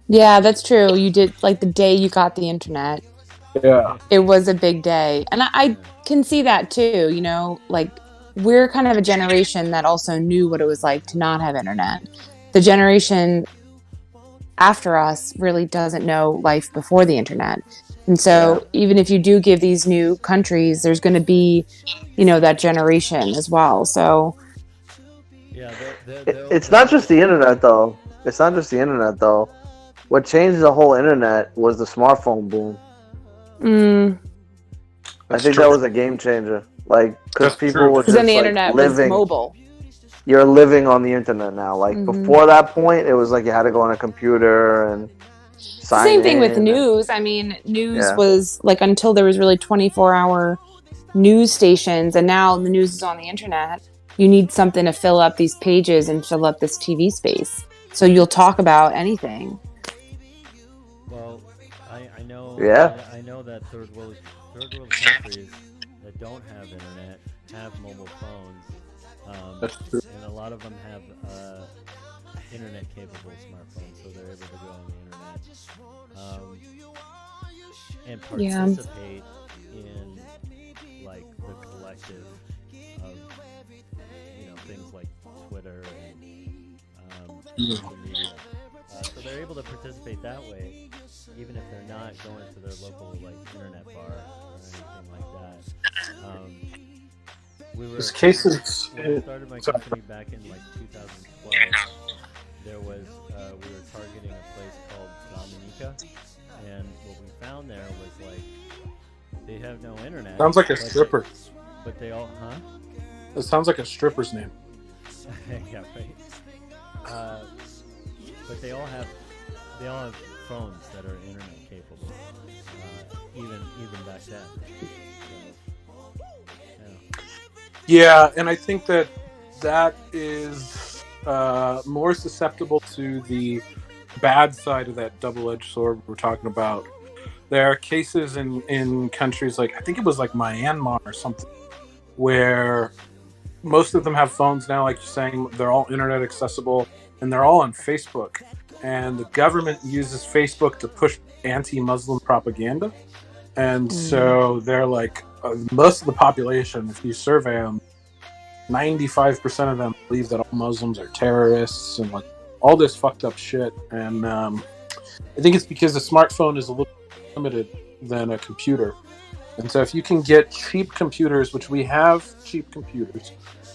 Yeah, that's true. You did, like the day you got the internet. Yeah. It was a big day. And I can see that too, like we're kind of a generation that also knew what it was like to not have internet. The generation after us really doesn't know life before the internet. And so even if you do give these new countries, there's going to be, that generation as well. So yeah, it's not just the internet though. What changed the whole internet was the smartphone boom. I think that was a game changer. Like, because people were just then the internet was mobile. You're living on the internet now. Like before that point, it was like you had to go on a computer and sign Same thing with in. news. I mean, news was like until there was really 24-hour news stations, and now the news is on the internet. You need something to fill up these pages and fill up this TV space. So you'll talk about anything. Well, I know. Yeah. I know that third world countries that don't have internet have mobile phones. That's true. And a lot of them have internet capable smartphones, so they're able to go on the internet and Yeah. participate in like the collective of things like Twitter and social media. So they're able to participate that way, even if they're not going to their local like internet bar or anything like that. We were This case is. when I started my company back in like 2012. There was we were targeting a place called Dominica, and what we found there was like they have no internet. Sounds like a stripper. But they all, It sounds like a stripper's name. Yeah, right. But they all have phones that are internet capable, even back then. So, yeah, and I think that is more susceptible to the bad side of that double-edged sword we're talking about. There are cases in countries like, I think it was like Myanmar or something, where most of them have phones now, like you're saying, they're all internet accessible, and they're all on Facebook. And the government uses Facebook to push anti-Muslim propaganda. And so they're like, most of the population, if you survey them, 95% of them believe that all Muslims are terrorists and like all this fucked up shit. And I think it's because the smartphone is a little limited than a computer. And so if you can get cheap computers, which we have cheap computers,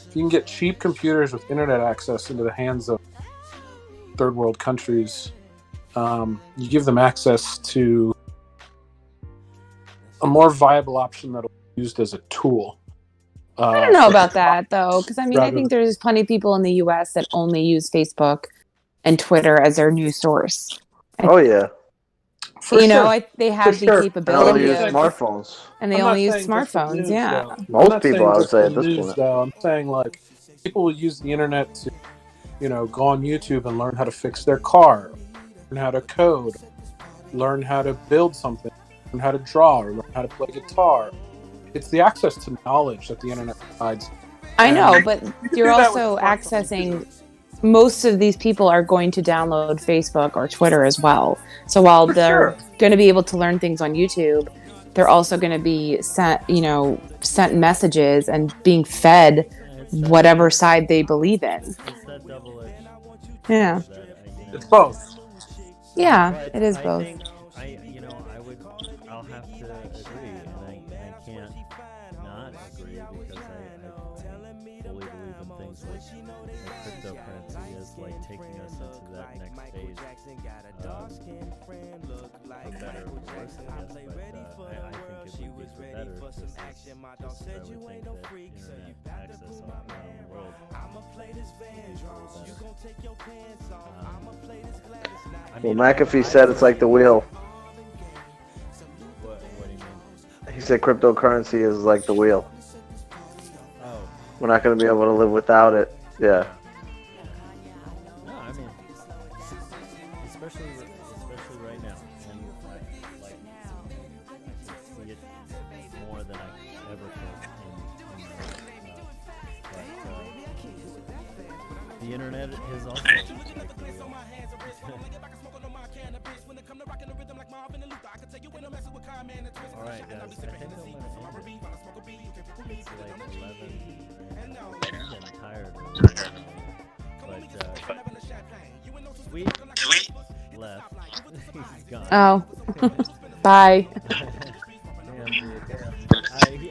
if you can get cheap computers with internet access into the hands of third world countries, you give them access to a more viable option that will be used as a tool. I don't know about that though, because I mean, I think there's plenty of people in the U.S. that only use Facebook and Twitter as their news source. Oh yeah. They have the capability They only use of smartphones. And they only use smartphones, yeah. Most people, I would say, at this point. I'm saying, like, people will use the internet to, go on YouTube and learn how to fix their car, learn how to code, learn how to build something, learn how to draw, or learn how to play guitar. It's the access to knowledge that the internet provides. I know, but you're also accessing... Most of these people are going to download Facebook or Twitter as well. So while they're going to be able to learn things on YouTube, they're also going to be sent messages and being fed whatever side they believe in. Yeah. It's both. Yeah, it is both. I'll have to agree, and I can't not agree because I fully believe in things like cryptocurrency is like taking us into that next phase. For better or worse, I guess, but I think it would be for better. Just I would think that internet access all around the world. Well, McAfee said it's like the wheel. What do you mean? He said cryptocurrency is like the wheel. Oh. We're not going to be able to live without it. Yeah. No, I mean, especially right now, and I see it more than I ever could. But the internet is also like the wheel. All right, guys. I think I'm gonna end it. It's like 11. I'm getting tired. But Sweet left. He's gone. Oh, bye. Damn, dude.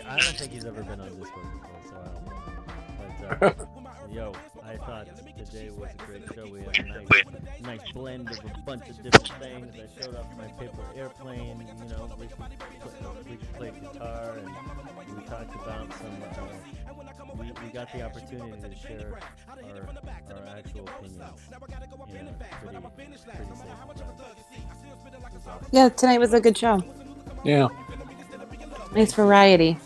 I don't think he's ever been on Discord before, so I don't know. But yo, I thought today was a great show. We had a nice blend of a bunch of different things. I showed off my paper airplane. We could play guitar, and we talked about some. We got the opportunity to share our actual opinions in a pretty safe environment. Yeah, tonight was a good show. Yeah. Nice variety.